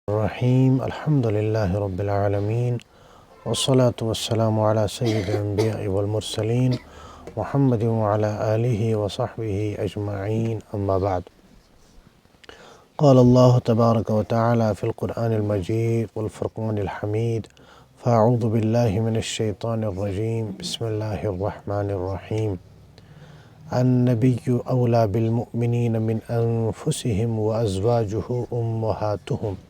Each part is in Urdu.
الرحیم الحمد للہ رب العالمین والصلاة والسلام علی سید الانبیاء والمرسلین محمد وعلی آلہ وصحبہ اجمعین اما بعد قال اللہ تبارک وتعالی فی القرآن المجید والفرقان الحمید فاعوذ باللہ من الشیطان الرجیم بسم اللہ الرحمن الرحیم النبی اولا بالمؤمنین من انفسهم وازواجہ امہاتہم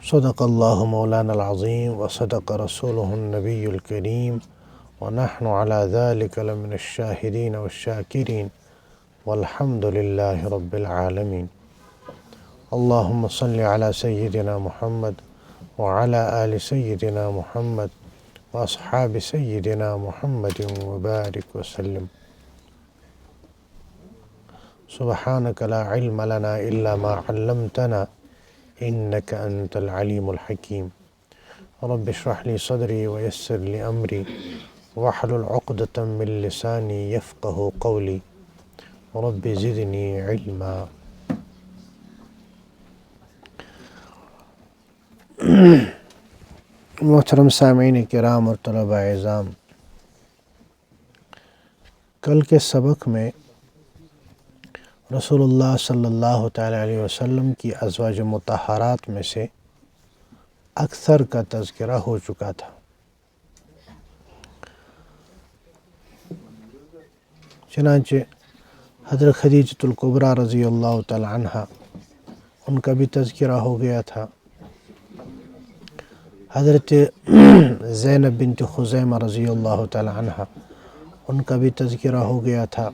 صدق اللہ مولانا العظیم وصدق رسولہ النبی الکریم ونحن على ذلك لمن الشاہدین والشاکرین والحمد للہ رب العالمین اللہم صل علی سیدنا محمد وعلى آل سیدنا محمد واصحاب سیدنا محمد وبارک وسلم سبحانک لا علم لنا الا ما علمتنا انک انت العلیم الحکیم رب اشرح لی صدری ویسر لی امری واحلل عقدۃ من لسانی یفقہ قولی رب زدنی علما۔ محترم سامعین کرام اور طلباء اعزام، کل کے سبق میں رسول اللہ صلی اللہ تعالیٰ علیہ وسلم کی ازواج مطہرات میں سے اکثر کا تذکرہ ہو چکا تھا۔ چنانچہ حضرت خدیجۃ الکبریٰ رضی اللہ تعالیٰ عنہ ان کا بھی تذکرہ ہو گیا تھا، حضرت زینب بنت خزیمہ رضی اللہ تعالیٰ عنہ ان کا بھی تذکرہ ہو گیا تھا،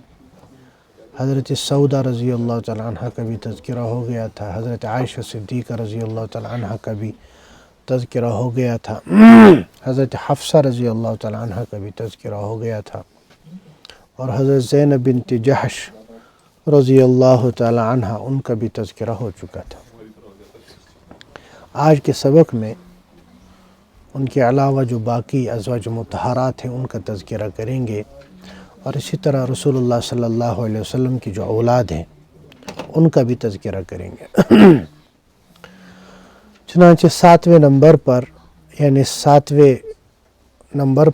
حضرت سودہ رضی اللہ تعالیٰ عنہ کا بھی تذکرہ ہو گیا تھا، حضرت عائشہ صدیقہ رضی اللہ تعالیٰ عنہ کا بھی تذکرہ ہو گیا تھا، حضرت حفصہ رضی اللہ تعالیٰ عنہ کا بھی تذکرہ ہو گیا تھا، اور حضرت زینب بنت جحش رضی اللہ تعالیٰ عنہ ان کا بھی تذکرہ ہو چکا تھا۔ آج کے سبق میں ان کے علاوہ جو باقی ازواج مطہرات ہیں ان کا تذکرہ کریں گے، اور اسی طرح رسول اللہ صلی اللہ علیہ وسلم کی جو اولاد ہیں ان کا بھی تذکرہ کریں گے۔ چنانچہ 7ویں نمبر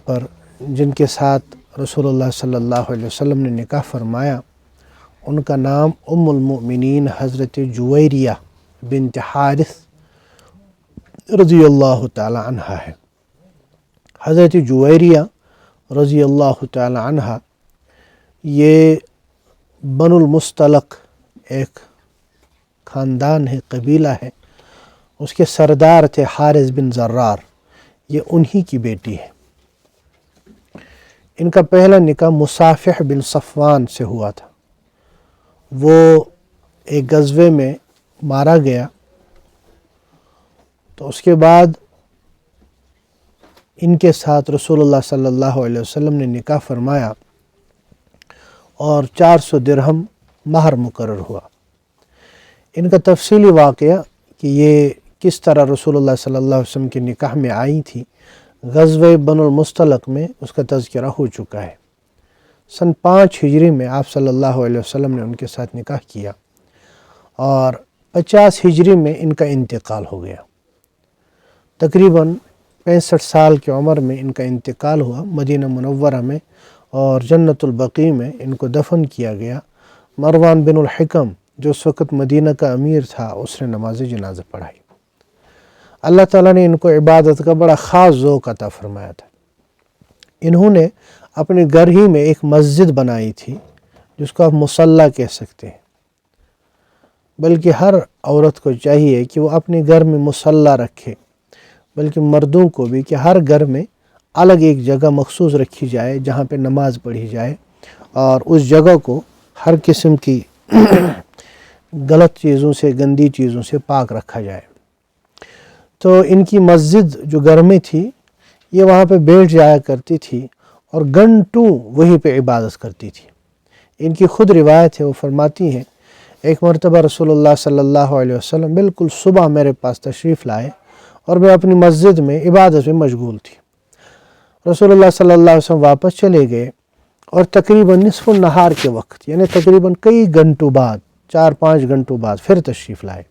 پر جن کے ساتھ رسول اللہ صلی اللہ علیہ وسلم نے نکاح فرمایا ان کا نام ام المؤمنین حضرت جویریہ بنت حارث رضی اللہ تعالی عنہ ہے۔ حضرت جویریہ رضی اللہ تعالی عنہ یہ بنو المستلق ایک خاندان ہے، قبیلہ ہے، اس کے سردار تھے حارث بن زرار، یہ انہی کی بیٹی ہے۔ ان کا پہلا نکاح مصافح بن صفوان سے ہوا تھا، وہ ایک غزوے میں مارا گیا، تو اس کے بعد ان کے ساتھ رسول اللہ صلی اللہ علیہ وسلم نے نکاح فرمایا اور 400 درہم مہر مقرر ہوا۔ ان کا تفصیلی واقعہ کہ یہ کس طرح رسول اللہ صلی اللہ علیہ وسلم کے نکاح میں آئی تھی، غزوہ بنو المستلق میں اس کا تذکرہ ہو چکا ہے۔ سن 5 ہجری میں آپ صلی اللہ علیہ وسلم نے ان کے ساتھ نکاح کیا، اور 50 ہجری میں ان کا انتقال ہو گیا۔ تقریباً 65 سال کی عمر میں ان کا انتقال ہوا مدینہ منورہ میں، اور جنت البقیع میں ان کو دفن کیا گیا۔ مروان بن الحکم جو اس وقت مدینہ کا امیر تھا، اس نے نماز جنازہ پڑھائی۔ اللہ تعالیٰ نے ان کو عبادت کا بڑا خاص ذوق عطا فرمایا تھا۔ انہوں نے اپنے گھر ہی میں ایک مسجد بنائی تھی جس کو آپ مصلی کہہ سکتے ہیں، بلکہ ہر عورت کو چاہیے کہ وہ اپنے گھر میں مصلی رکھے، بلکہ مردوں کو بھی کہ ہر گھر میں الگ ایک جگہ مخصوص رکھی جائے جہاں پہ نماز پڑھی جائے، اور اس جگہ کو ہر قسم کی غلط چیزوں سے، گندی چیزوں سے پاک رکھا جائے۔ تو ان کی مسجد جو گھر میں تھی، یہ وہاں پہ بیٹھ جایا کرتی تھی اور گھنٹوں وہیں پہ عبادت کرتی تھی۔ ان کی خود روایت ہے، وہ فرماتی ہیں ایک مرتبہ رسول اللہ صلی اللہ علیہ وسلم بالکل صبح میرے پاس تشریف لائے اور میں اپنی مسجد میں عبادت میں مشغول تھی۔ رسول اللہ صلی اللہ علیہ وسلم واپس چلے گئے اور تقریباً نصف النہار کے وقت، یعنی تقریباً کئی گھنٹوں بعد 4-5 گھنٹوں بعد پھر تشریف لائے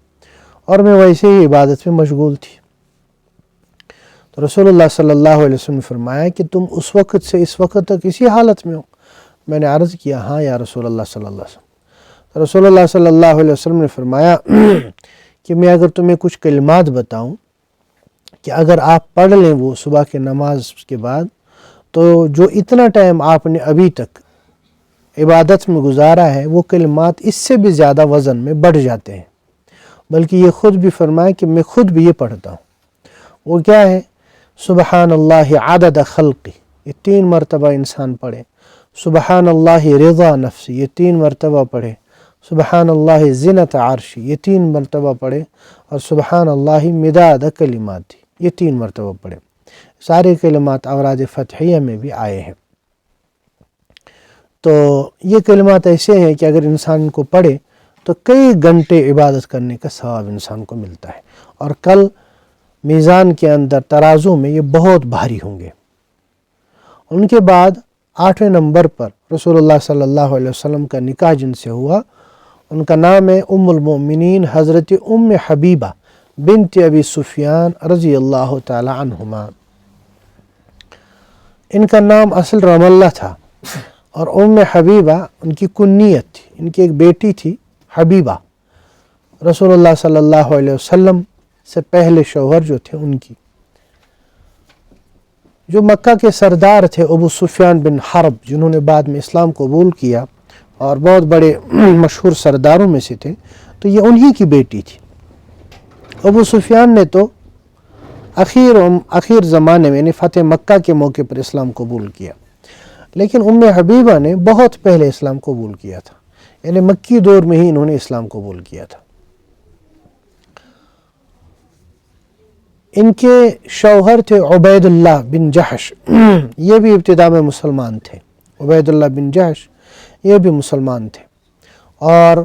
اور میں ویسے ہی عبادت میں مشغول تھی۔ تو رسول اللہ صلی اللہ علیہ وسلم نے فرمایا کہ تم اس وقت سے اس وقت تک اسی حالت میں ہو؟ میں نے عرض کیا ہاں یا رسول اللہ صلی اللہ علیہ وسلم۔ تو رسول اللہ صلی اللہ علیہ وسلم نے فرمایا کہ میں اگر تمہیں کچھ کلمات بتاؤں کہ اگر آپ پڑھ لیں وہ صبح کے نماز کے بعد، تو جو اتنا ٹائم آپ نے ابھی تک عبادت میں گزارا ہے وہ کلمات اس سے بھی زیادہ وزن میں بڑھ جاتے ہیں۔ بلکہ یہ خود بھی فرمایا کہ میں خود بھی یہ پڑھتا ہوں۔ وہ کیا ہے؟ سبحان اللہ عدد خلقی، یہ 3 مرتبہ انسان پڑھے۔ سبحان اللہ رضا نفسی، یہ 3 مرتبہ پڑھے۔ سبحان اللہ زنت عرشی، یہ 3 مرتبہ پڑھے۔ اور سبحان اللہ مداد کلماتی، یہ 3 مرتبہ پڑھے۔ سارے کلمات اوراد فتحیہ میں بھی آئے ہیں۔ تو یہ کلمات ایسے ہیں کہ اگر انسان کو پڑھے تو کئی گھنٹے عبادت کرنے کا ثواب انسان کو ملتا ہے، اور کل میزان کے اندر ترازو میں یہ بہت بھاری ہوں گے۔ ان کے بعد 8ویں نمبر پر رسول اللہ صلی اللہ علیہ وسلم کا نکاح جن سے ہوا، ان کا نام ہے ام المؤمنین حضرت ام حبیبہ بنت ابی سفیان رضی اللہ تعالی عنہما۔ ان کا نام اصل رملہ تھا، اور ام حبیبہ ان کی کنیت تھی۔ ان کی ایک بیٹی تھی حبیبہ، رسول اللہ صلی اللہ علیہ وسلم سے پہلے شوہر جو تھے ان کی، جو مکہ کے سردار تھے ابو سفیان بن حرب، جنہوں نے بعد میں اسلام قبول کیا اور بہت بڑے مشہور سرداروں میں سے تھے، تو یہ انہی کی بیٹی تھی۔ ابو سفیان نے تو اخیر زمانے میں یعنی فتح مکہ کے موقع پر اسلام قبول کیا، لیکن ام حبیبہ نے بہت پہلے اسلام قبول کیا تھا، یعنی مکی دور میں ہی انہوں نے اسلام قبول کیا تھا۔ ان کے شوہر تھے عبید اللہ بن جحش، یہ بھی ابتدا میں مسلمان تھے۔ عبید اللہ بن جحش یہ بھی مسلمان تھے، اور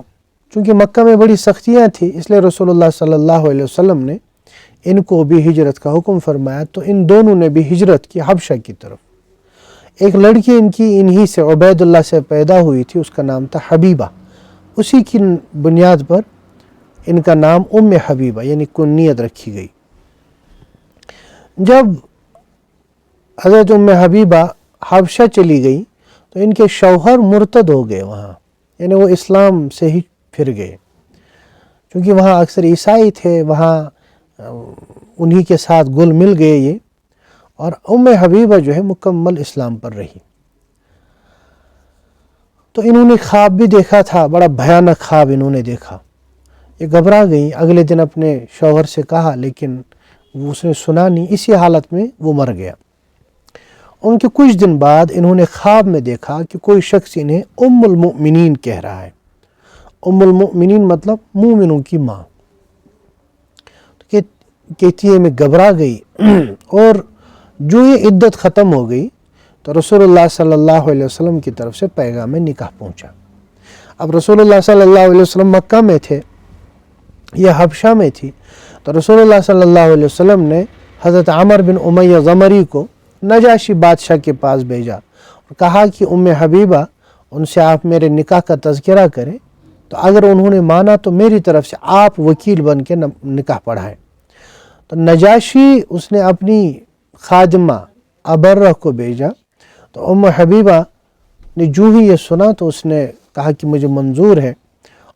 چونکہ مکہ میں بڑی سختیاں تھیں، اس لیے رسول اللہ صلی اللہ علیہ وسلم نے ان کو بھی ہجرت کا حکم فرمایا، تو ان دونوں نے بھی ہجرت کی حبشہ کی طرف۔ ایک لڑکی ان کی انہی سے عبید اللہ سے پیدا ہوئی تھی، اس کا نام تھا حبیبہ، اسی کی بنیاد پر ان کا نام ام حبیبہ یعنی کنیت رکھی گئی۔ جب حضرت ام حبیبہ حبشہ چلی گئی تو ان کے شوہر مرتد ہو گئے وہاں، یعنی وہ اسلام سے ہی پھر گئے، چونکہ وہاں اکثر عیسائی تھے، وہاں انہی کے ساتھ گل مل گئے یہ، اور ام حبیبہ جو ہے مکمل اسلام پر رہی۔ تو انہوں نے خواب بھی دیکھا تھا، بڑا بھیانک خواب انہوں نے دیکھا، یہ گھبرا گئیں، اگلے دن اپنے شوہر سے کہا لیکن اس نے سنا نہیں، اسی حالت میں وہ مر گیا۔ ان کے کچھ دن بعد انہوں نے خواب میں دیکھا کہ کوئی شخص انہیں ام المؤمنین کہہ رہا ہے۔ ام المؤمنین مطلب مومنوں کی ماں۔ کہتی ہے میں گھبرا گئی، اور جو یہ عدت ختم ہو گئی تو رسول اللہ صلی اللہ علیہ وسلم کی طرف سے پیغام نکاح پہنچا۔ اب رسول اللہ صلی اللہ علیہ وسلم مکہ میں تھے، یہ حبشہ میں تھی، تو رسول اللہ صلی اللہ علیہ وسلم نے حضرت عمر بن امیہ ضمری کو نجاشی بادشاہ کے پاس بھیجا اور کہا کہ ام حبیبہ ان سے آپ میرے نکاح کا تذکرہ کریں، تو اگر انہوں نے مانا تو میری طرف سے آپ وکیل بن کے نکاح پڑھائیں۔ تو نجاشی اس نے اپنی خادمہ ابرہ کو بھیجا، تو ام حبیبہ نے جو ہی یہ سنا تو اس نے کہا کہ مجھے منظور ہے،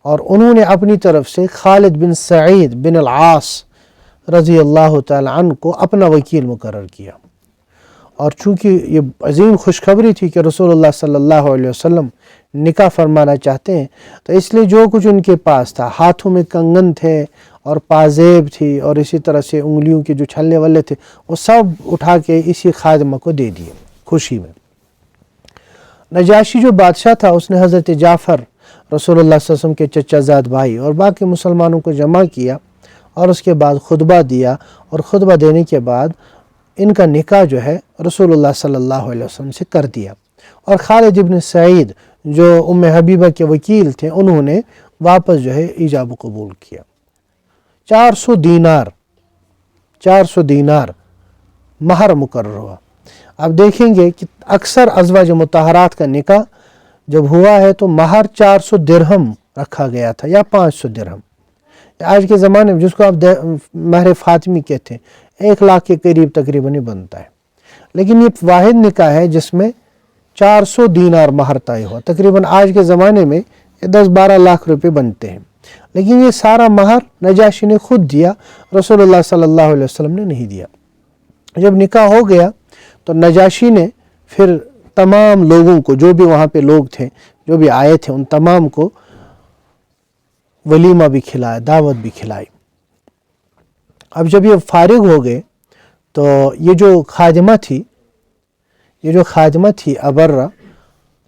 اور انہوں نے اپنی طرف سے خالد بن سعید بن العاص رضی اللہ تعالی عنہ کو اپنا وکیل مقرر کیا۔ اور چونکہ یہ عظیم خوشخبری تھی کہ رسول اللہ صلی اللہ علیہ وسلم نکاح فرمانا چاہتے ہیں، تو اس لیے جو کچھ ان کے پاس تھا، ہاتھوں میں کنگن تھے اور پازیب تھی، اور اسی طرح سے انگلیوں کے جو چھلے والے تھے، وہ سب اٹھا کے اسی خادمہ کو دے دیے خوشی میں۔ نجاشی جو بادشاہ تھا اس نے حضرت جعفر رسول اللہ صلی اللہ علیہ وسلم کے چچا زاد بھائی اور باقی مسلمانوں کو جمع کیا، اور اس کے بعد خطبہ دیا، اور خطبہ دینے کے بعد ان کا نکاح جو ہے رسول اللہ صلی اللہ علیہ وسلم سے کر دیا۔ اور خالد بن سعید جو ام حبیبہ کے وکیل تھے، انہوں نے واپس جو ہے ایجاب قبول کیا۔ 400 دینار مہر مقرر ہوا۔ اب دیکھیں گے کہ اکثر ازواج مطہرات کا نکاح جب ہوا ہے تو مہر 400 درہم رکھا گیا تھا یا 500 درہم. آج کے زمانے میں جس کو آپ مہر فاطمی کہتے ہیں 1 لاکھ کے قریب تقریباً بنتا ہے. لیکن یہ واحد نکاح ہے جس میں 400 دینار مہر طے ہوا. تقریباً آج کے زمانے میں 10-12 لاکھ روپے بنتے ہیں. لیکن یہ سارا مہر نجاشی نے خود دیا، رسول اللہ صلی اللہ علیہ وسلم نے نہیں دیا. جب نکاح ہو گیا تو نجاشی نے پھر تمام لوگوں کو، جو بھی وہاں پہ لوگ تھے، جو بھی آئے تھے، ان تمام کو ولیمہ بھی کھلایا، دعوت بھی کھلائی. اب جب یہ فارغ ہو گئے تو یہ جو خادمہ تھی ابرہ،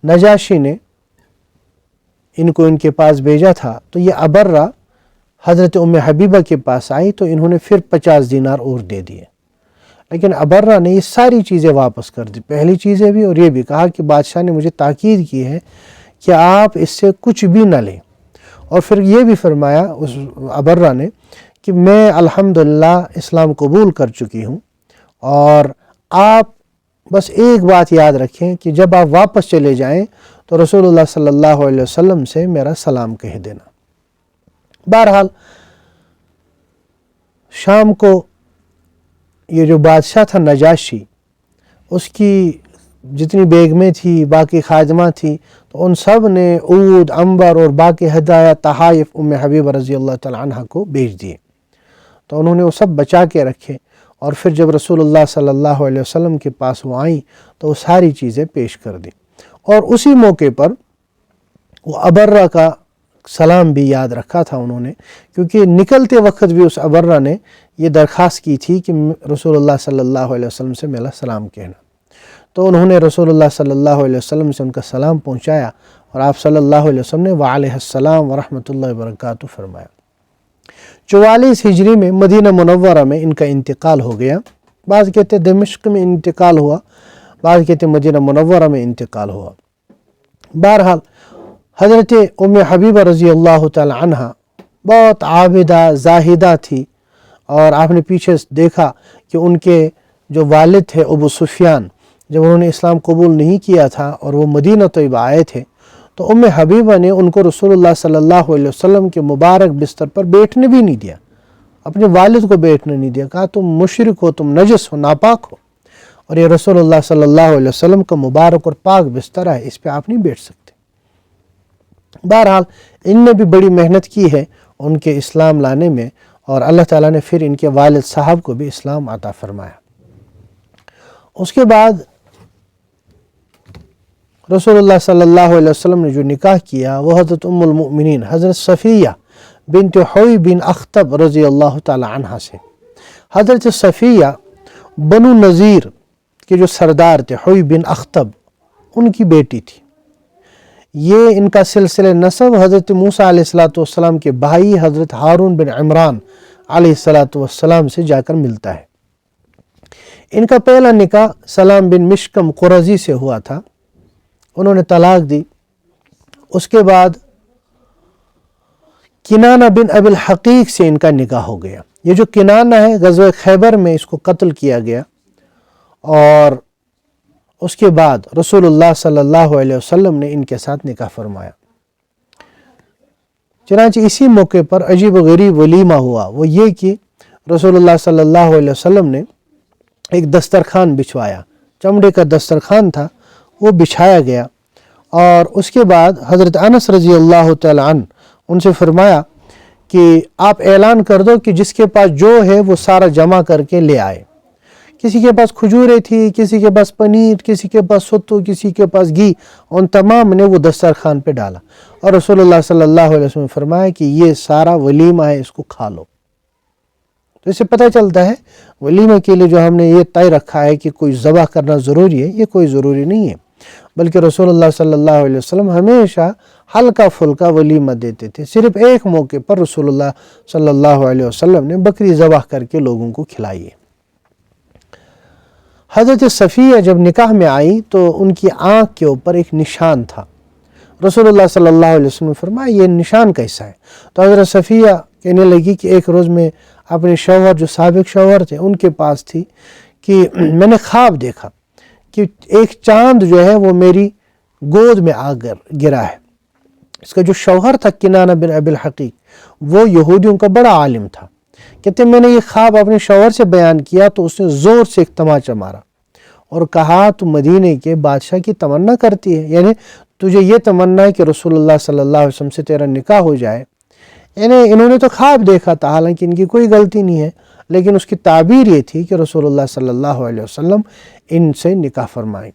نجاشی نے ان کو ان کے پاس بھیجا تھا. تو یہ ابرہ حضرت ام حبیبہ کے پاس آئی تو انہوں نے پھر 50 دینار اور دے دیے. لیکن ابرہ نے یہ ساری چیزیں واپس کر دی، پہلی چیزیں بھی اور یہ بھی. کہا کہ بادشاہ نے مجھے تاکید کی ہے کہ آپ اس سے کچھ بھی نہ لیں. اور پھر یہ بھی فرمایا اس ابرہ نے کہ میں الحمدللہ اسلام قبول کر چکی ہوں، اور آپ بس ایک بات یاد رکھیں کہ جب آپ واپس چلے جائیں تو رسول اللہ صلی اللہ علیہ وسلم سے میرا سلام کہہ دینا. بہرحال شام کو یہ جو بادشاہ تھا نجاشی، اس کی جتنی بیگمیں تھی، باقی خادمہ تھی، تو ان سب نے عود، عنبر اور باقی ہدایہ تحائف ام حبیبہ رضی اللہ تعالی عنہ کو بھیج دیے. تو انہوں نے وہ سب بچا کے رکھے، اور پھر جب رسول اللہ صلی اللہ علیہ وسلم کے پاس وہ آئیں تو وہ ساری چیزیں پیش کر دی. اور اسی موقع پر وہ ابرہ کا سلام بھی یاد رکھا تھا انہوں نے، کیونکہ نکلتے وقت بھی اس ابرہ نے یہ درخواست کی تھی کہ رسول اللہ صلی اللہ علیہ وسلم سے میرا سلام کہنا. تو انہوں نے رسول اللہ صلی اللہ علیہ وسلم سے ان کا سلام پہنچایا، اور آپ صلی اللہ علیہ وسلم نے وعلیہ السلام ورحمۃ اللہ وبرکاتہ فرمایا. 44 ہجری میں مدینہ منورہ میں ان کا انتقال ہو گیا. بعض کہتے ہیں دمشق میں انتقال ہوا، بعض کہتے ہیں مدینہ منورہ میں انتقال ہوا. بہرحال حضرت ام حبیبہ رضی اللہ تعالی عنہ بہت عابدہ زاہدہ تھی، اور آپ نے پیچھے دیکھا کہ ان کے جو والد تھے ابو سفیان، جب انہوں نے اسلام قبول نہیں کیا تھا اور وہ مدینہ طیبہ آئے تھے تو ام حبیبہ نے ان کو رسول اللہ صلی اللہ علیہ وسلم کے مبارک بستر پر بیٹھنے بھی نہیں دیا، اپنے والد کو بیٹھنے نہیں دیا. کہا تم مشرک ہو، تم نجس ہو، ناپاک ہو، اور یہ رسول اللہ صلی اللہ علیہ وسلم کا مبارک اور پاک بستر ہے، اس پہ آپ نہیں بیٹھ سکتے. بہرحال ان نے بھی بڑی محنت کی ہے ان کے اسلام لانے میں، اور اللہ تعالیٰ نے پھر ان کے والد صاحب کو بھی اسلام عطا فرمایا. اس کے بعد رسول اللہ صلی اللہ علیہ وسلم نے جو نکاح کیا وہ حضرت ام المؤمنین حضرت صفیہ بنت حوی بن اخطب رضی اللہ تعالی عنہ سے. حضرت صفیہ بنو نذیر کے جو سردار تھے، حوی بن اخطب، ان کی بیٹی تھی. یہ ان کا سلسلہ نسب حضرت موسیٰ علیہ السلام کے بھائی حضرت ہارون بن عمران علیہ السلام سے جا کر ملتا ہے. ان کا پہلا نکاح سلام بن مشکم قرظی سے ہوا تھا، انہوں نے طلاق دی. اس کے بعد کنانہ بن ابی الحقیق سے ان کا نکاح ہو گیا. یہ جو کنانہ ہے غزوہ خیبر میں اس کو قتل کیا گیا، اور اس کے بعد رسول اللہ صلی اللہ علیہ وسلم نے ان کے ساتھ نکاح فرمایا. چنانچہ اسی موقع پر عجیب و غریب ولیمہ ہوا، وہ یہ کہ رسول اللہ صلی اللہ علیہ وسلم نے ایک دسترخوان بچھوایا، چمڑے کا دسترخوان تھا، وہ بچھایا گیا. اور اس کے بعد حضرت انس رضی اللہ تعالی عنہ ان سے فرمایا کہ آپ اعلان کر دو کہ جس کے پاس جو ہے وہ سارا جمع کر کے لے آئے. کسی کے پاس کھجوریں تھی، کسی کے پاس پنیر، کسی کے پاس ستو، کسی کے پاس گھی، ان تمام نے وہ دسترخوان پہ ڈالا. اور رسول اللہ صلی اللہ علیہ وسلم نے فرمایا کہ یہ سارا ولیمہ ہے، اس کو کھا لو. تو اس سے پتہ چلتا ہے ولیمہ کے لیے جو ہم نے یہ طے رکھا ہے کہ کوئی ذبح کرنا ضروری ہے، یہ کوئی ضروری نہیں ہے، بلکہ رسول اللہ صلی اللہ علیہ وسلم ہمیشہ ہلکا پھلکا ولیمہ دیتے تھے. صرف ایک موقع پر رسول اللہ صلی اللہ علیہ وسلم نے بکری ذبح کر کے لوگوں کو کھلائی ہے. حضرت صفیہ جب نکاح میں آئی تو ان کی آنکھ کے اوپر ایک نشان تھا. رسول اللہ صلی اللہ علیہ وسلم نے فرمایا یہ نشان کیسا ہے؟ تو حضرت صفیہ کہنے لگی کہ ایک روز میں اپنے شوہر جو سابق شوہر تھے ان کے پاس تھی کہ میں نے خواب دیکھا کہ ایک چاند جو ہے وہ میری گود میں آ گرا ہے. اس کا جو شوہر تھا کنانہ بن ابی الحقیق وہ یہودیوں کا بڑا عالم تھا. کہتے ہیں میں نے یہ خواب اپنے شوہر سے بیان کیا تو اس نے زور سے ایک تماچا مارا اور کہا تو مدینے کے بادشاہ کی تمنا کرتی ہے، یعنی تجھے یہ تمنا ہے کہ رسول اللہ صلی اللہ علیہ وسلم سے تیرا نکاح ہو جائے. یعنی انہوں نے تو خواب دیکھا تھا، حالانکہ ان کی کوئی غلطی نہیں ہے، لیکن اس کی تعبیر یہ تھی کہ رسول اللہ صلی اللہ علیہ وسلم ان سے نکاح فرمائیں.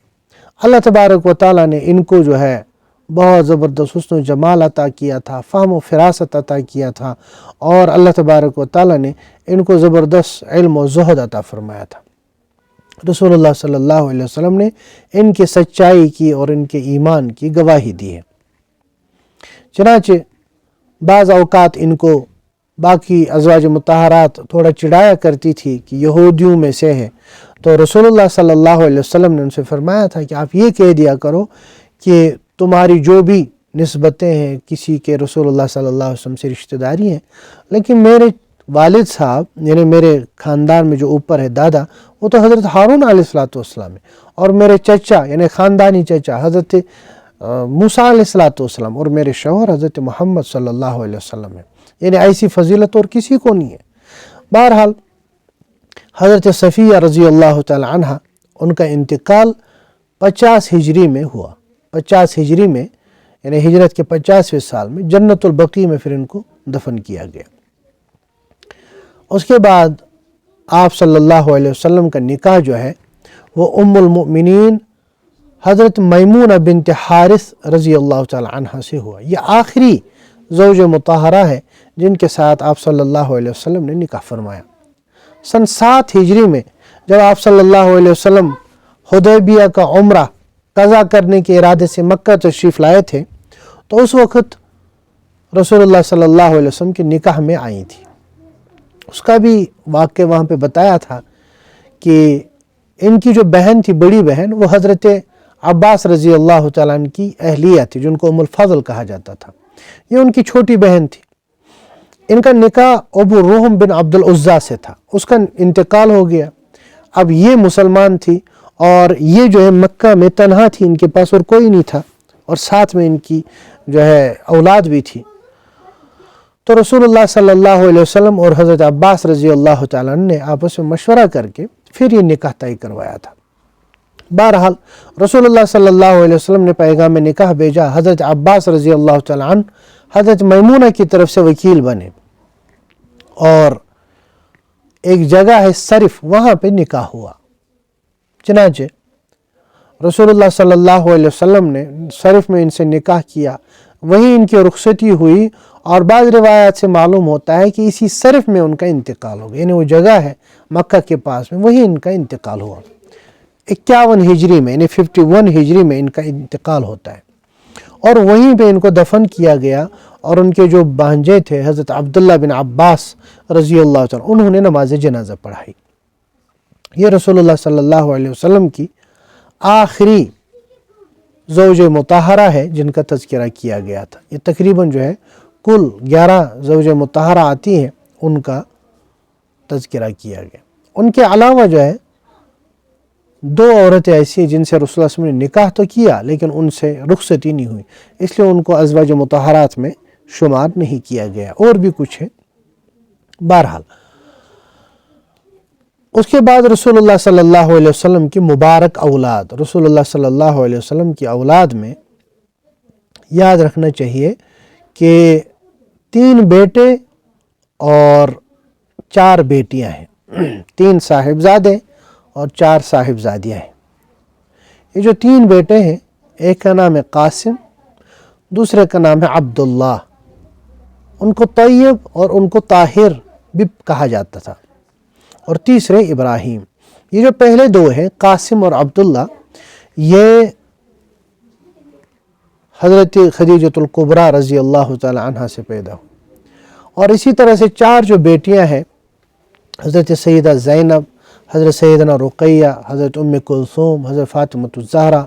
اللہ تبارک و تعالیٰ نے ان کو جو ہے بہت زبردست حسن و جمال عطا کیا تھا، فہم و فراست عطا کیا تھا، اور اللہ تبارک و تعالیٰ نے ان کو زبردست علم و زہد عطا فرمایا تھا. رسول اللہ صلی اللہ علیہ وسلم نے ان کی سچائی کی اور ان کے ایمان کی گواہی دی ہے. چنانچہ بعض اوقات ان کو باقی ازواج مطہرات تھوڑا چڑھایا کرتی تھی کہ یہودیوں میں سے ہے، تو رسول اللہ صلی اللہ علیہ وسلم نے ان سے فرمایا تھا کہ آپ یہ کہہ دیا کرو کہ تمہاری جو بھی نسبتیں ہیں کسی کے رسول اللہ صلی اللہ علیہ وسلم سے رشتہ داری ہیں، لیکن میرے والد صاحب یعنی میرے خاندان میں جو اوپر ہے دادا وہ تو حضرت ہارون علیہ السلام ہے، اور میرے چچا یعنی خاندانی چچا حضرت موسیٰ علیہ السلام، اور میرے شوہر حضرت محمد صلی اللہ علیہ وسلم ہے. یعنی ایسی فضیلت اور کسی کو نہیں ہے. بہرحال حضرت صفیہ رضی اللہ تعالی عنہ ان کا انتقال 50 ہجری میں ہوا. 50 ہجری میں یعنی ہجرت کے 50ویں سال میں جنت البقیع میں پھر ان کو دفن کیا گیا. اس کے بعد آپ صلی اللہ علیہ وسلم کا نکاح جو ہے وہ ام المؤمنین حضرت میمونہ بنت حارث رضی اللہ تعالی عنہ سے ہوا. یہ آخری زوج مطہرہ ہے جن کے ساتھ آپ صلی اللہ علیہ وسلم نے نکاح فرمایا. سن 7 ہجری میں جب آپ صلی اللہ علیہ وسلم حدیبیہ کا عمرہ قضا کرنے کے ارادے سے مکہ تشریف لائے تھے تو اس وقت رسول اللہ صلی اللہ علیہ وسلم کے نکاح میں آئی تھی. اس کا بھی واقعہ وہاں پہ بتایا تھا کہ ان کی جو بہن تھی بڑی بہن وہ حضرت عباس رضی اللہ تعالیٰ عنہ کی اہلیہ تھی جن کو ام الفضل کہا جاتا تھا. یہ ان کی چھوٹی بہن تھی. ان کا نکاح ابو روحم بن عبد العزیٰ سے تھا، اس کا انتقال ہو گیا. اب یہ مسلمان تھی اور یہ جو ہے مکہ میں تنہا تھی، ان کے پاس اور کوئی نہیں تھا، اور ساتھ میں ان کی جو ہے اولاد بھی تھی. تو رسول اللہ صلی اللہ علیہ وسلم اور حضرت عباس رضی اللہ تعالیٰ عنہ نے آپس میں مشورہ کر کے پھر یہ نکاح طے کروایا تھا. بہرحال رسول اللہ صلی اللہ علیہ وسلم نے پیغام نکاح بھیجا. حضرت عباس رضی اللہ تعالیٰ عنہ حضرت میمونہ کی طرف سے وکیل بنے، اور ایک جگہ ہے صرف وہاں پہ نکاح ہوا. چنانچہ رسول اللہ صلی اللہ علیہ وسلم نے صرف میں ان سے نکاح کیا، وہیں ان کی رخصتی ہوئی، اور بعض روایات سے معلوم ہوتا ہے کہ اسی صرف میں ان کا انتقال ہو گیا. یعنی وہ جگہ ہے مکہ کے پاس میں، وہیں ان کا انتقال ہوا. 51 ہجری میں یعنی 51 ہجری میں ان کا انتقال ہوتا ہے، اور وہیں پہ ان کو دفن کیا گیا. اور ان کے جو بھانجے تھے حضرت عبداللہ بن عباس رضی اللہ تعالیٰ انہوں نے نماز جنازہ پڑھائی. یہ رسول اللہ صلی اللہ علیہ وسلم کی آخری زوج مطہرہ ہے جن کا تذکرہ کیا گیا تھا. یہ تقریباً جو ہے کل 11 زوج مطہرہ آتی ہیں، ان کا تذکرہ کیا گیا. ان کے علاوہ جو ہے 2 عورتیں ایسی ہیں جن سے رسول اللہ صلی اللہ علیہ وسلم نے نکاح تو کیا لیکن ان سے رخصتی نہیں ہوئی، اس لیے ان کو ازواج مطہرات میں شمار نہیں کیا گیا. اور بھی کچھ ہے. بہرحال اس کے بعد رسول اللہ صلی اللہ علیہ وسلم کی مبارک اولاد، رسول اللہ صلی اللہ علیہ وسلم کی اولاد میں یاد رکھنا چاہیے کہ 3 بیٹے اور 4 بیٹیاں ہیں. 3 صاحبزادے اور 4 صاحبزادیاں ہیں. یہ جو 3 بیٹے ہیں، ایک کا نام ہے قاسم، دوسرے کا نام ہے عبداللہ. ان کو طیب اور ان کو طاہر بھی کہا جاتا تھا، اور تیسرے ابراہیم. یہ جو پہلے 2 ہیں قاسم اور عبداللہ، یہ حضرت خدیجۃ الکبریٰ رضی اللہ تعالی عنہ سے پیدا ہوئے. اور اسی طرح سے 4 جو بیٹیاں ہیں حضرت سیدہ زینب، حضرت سیدنا رقیہ، حضرت ام کلثوم، حضرت فاطمۃ الزہرا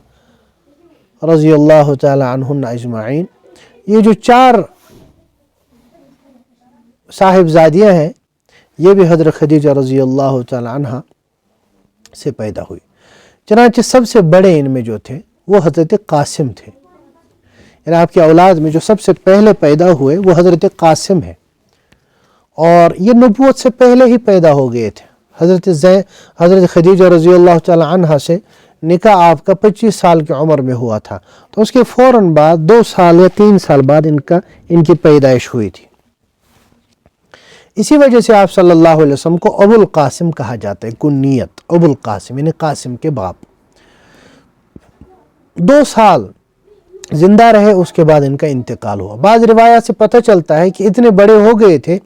رضی اللہ تعالی عنہن اجمعین. یہ جو 4 صاحبزادیاں ہیں یہ بھی حضرت خدیجہ رضی اللہ تعالی عنہ سے پیدا ہوئی. چنانچہ سب سے بڑے ان میں جو تھے وہ حضرت قاسم تھے. یعنی آپ کی اولاد میں جو سب سے پہلے پیدا ہوئے وہ حضرت قاسم ہے، اور یہ نبوت سے پہلے ہی پیدا ہو گئے تھے۔ حضرت خدیجہ رضی اللہ تعالی عنہ سے نکاح آپ کا 25 سال کی عمر میں ہوا تھا، تو اس کے فوراً بعد 2 سال یا 3 سال بعد ان کی پیدائش ہوئی تھی۔ اسی وجہ سے آپ صلی اللہ علیہ وسلم کو ابو القاسم کہا جاتا ہے، کنیت ابو القاسم یعنی قاسم کے باپ۔ 2 سال زندہ رہے، اس کے بعد ان کا انتقال ہوا۔ بعض روایات سے پتہ چلتا ہے کہ اتنے بڑے ہو گئے تھے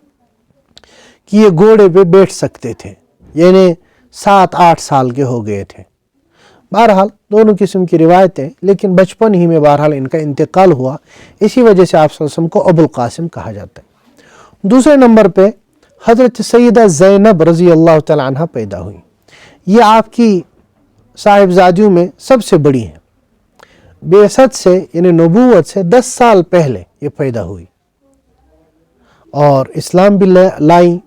کہ یہ گھوڑے پہ بیٹھ سکتے تھے، یعنی 7-8 سال کے ہو گئے تھے۔ بہرحال دونوں قسم کی روایتیں، لیکن بچپن ہی میں بہرحال ان کا انتقال ہوا، اسی وجہ سے آپ صلی اللہ علیہ وسلم کو ابو القاسم کہا جاتا ہے۔ دوسرے نمبر پہ حضرت سیدہ زینب رضی اللہ تعالی عنہ پیدا ہوئی۔ یہ آپ کی صاحبزادیوں میں سب سے بڑی ہیں۔ بعثت سے یعنی نبوت سے 10 سال پہلے یہ پیدا ہوئی اور اسلام بھی لائی،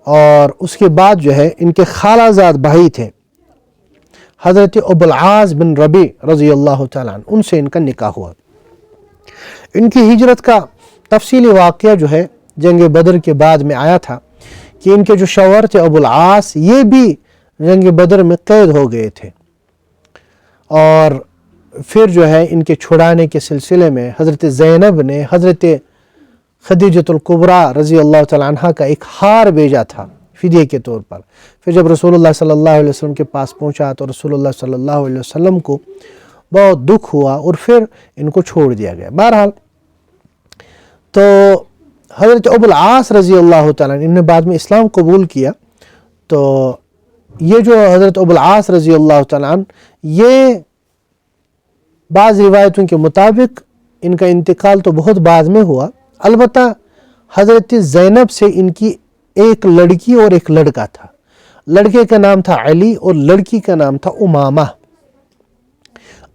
اور اس کے بعد جو ہے ان کے خالہ زاد بھائی تھے حضرت ابو العاص بن ربیع رضی اللہ تعالیٰ عنہ، ان سے ان کا نکاح ہوا۔ ان کی ہجرت کا تفصیلی واقعہ جو ہے جنگ بدر کے بعد میں آیا تھا کہ ان کے جو شوہر تھے ابو العاص، یہ بھی جنگ بدر میں قید ہو گئے تھے، اور پھر جو ہے ان کے چھڑانے کے سلسلے میں حضرت زینب نے حضرت خدیجۃ الکبریٰ رضی اللہ تعالیٰ عنہ کا ایک ہار بھیجا تھا فدیے کے طور پر۔ پھر جب رسول اللہ صلی اللہ علیہ وسلم کے پاس پہنچا تو رسول اللہ صلی اللہ علیہ وسلم کو بہت دکھ ہوا اور پھر ان کو چھوڑ دیا گیا۔ بہرحال تو حضرت ابو العاص رضی اللہ تعالیٰ عنہ، ان نے بعد میں اسلام قبول کیا، تو یہ جو حضرت ابو العاص رضی اللہ تعالیٰ عنہ، یہ بعض روایتوں کے مطابق ان کا انتقال تو بہت بعد میں ہوا، البتہ حضرت زینب سے ان کی ایک لڑکی اور ایک لڑکا تھا۔ لڑکے کا نام تھا علی اور لڑکی کا نام تھا امامہ۔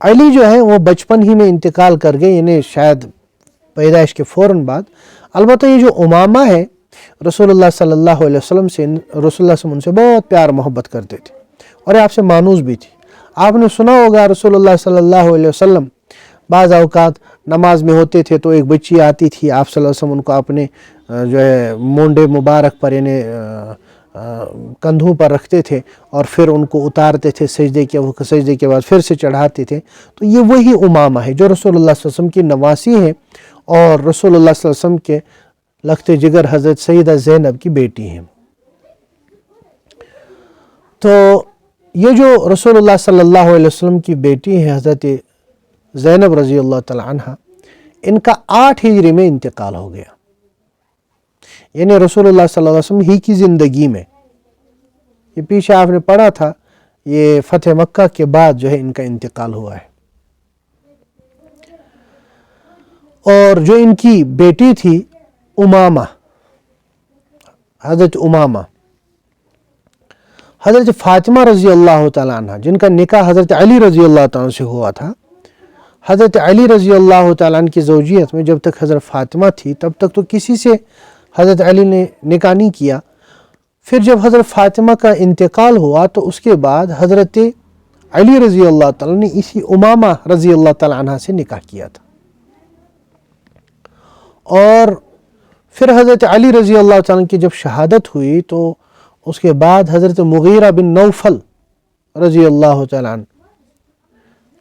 علی جو ہے وہ بچپن ہی میں انتقال کر گئے، یعنی شاید پیدائش کے فوراً بعد۔ البتہ یہ جو امامہ ہے، رسول اللہ صلی اللہ علیہ وسلم سے ان سے بہت پیار محبت کرتے تھے، اور آپ سے مانوس بھی تھی۔ آپ نے سنا ہوگا رسول اللہ صلی اللہ علیہ وسلم بعض اوقات نماز میں ہوتے تھے تو ایک بچی آتی تھی، آپ صلی اللہ علیہ وسلم ان کو اپنے جو ہے مونڈے مبارک پر یعنی کندھوں پر رکھتے تھے اور پھر ان کو اتارتے تھے سجدے کے بعد پھر سے چڑھاتے تھے۔ تو یہ وہی امامہ ہے جو رسول اللہ صلی اللہ علیہ وسلم کی نواسی ہے اور رسول اللہ صلی اللہ علیہ وسلم کے لخت جگر حضرت سیدہ زینب کی بیٹی ہیں۔ تو یہ جو رسول اللہ صلی اللہ علیہ وسلم کی بیٹی ہے حضرت زینب رضی اللہ تعالی عنہ، ان کا 8 ہجری میں انتقال ہو گیا، یعنی رسول اللہ صلی اللہ علیہ وسلم ہی کی زندگی میں۔ یہ پیچھے آپ نے پڑھا تھا، یہ فتح مکہ کے بعد جو ہے ان کا انتقال ہوا ہے۔ اور جو ان کی بیٹی تھی امامہ، حضرت امامہ، حضرت فاطمہ رضی اللہ تعالیٰ عنہ، جن کا نکاح حضرت علی رضی اللہ تعالیٰ عنہ سے ہوا تھا۔ حضرت علی رضی اللہ تعالیٰ عنہ کی زوجیت میں جب تک حضرت فاطمہ تھی تب تک تو کسی سے حضرت علی نے نکاح نہیں کیا۔ پھر جب حضرت فاطمہ کا انتقال ہوا تو اس کے بعد حضرت علی رضی اللہ تعالیٰ نے اسی امامہ رضی اللہ تعالیٰ عنہ سے نکاح کیا تھا، اور پھر حضرت علی رضی اللہ تعالیٰ کی جب شہادت ہوئی تو اس کے بعد حضرت مغیرہ بن نوفل رضی اللہ تعالیٰ عنہ،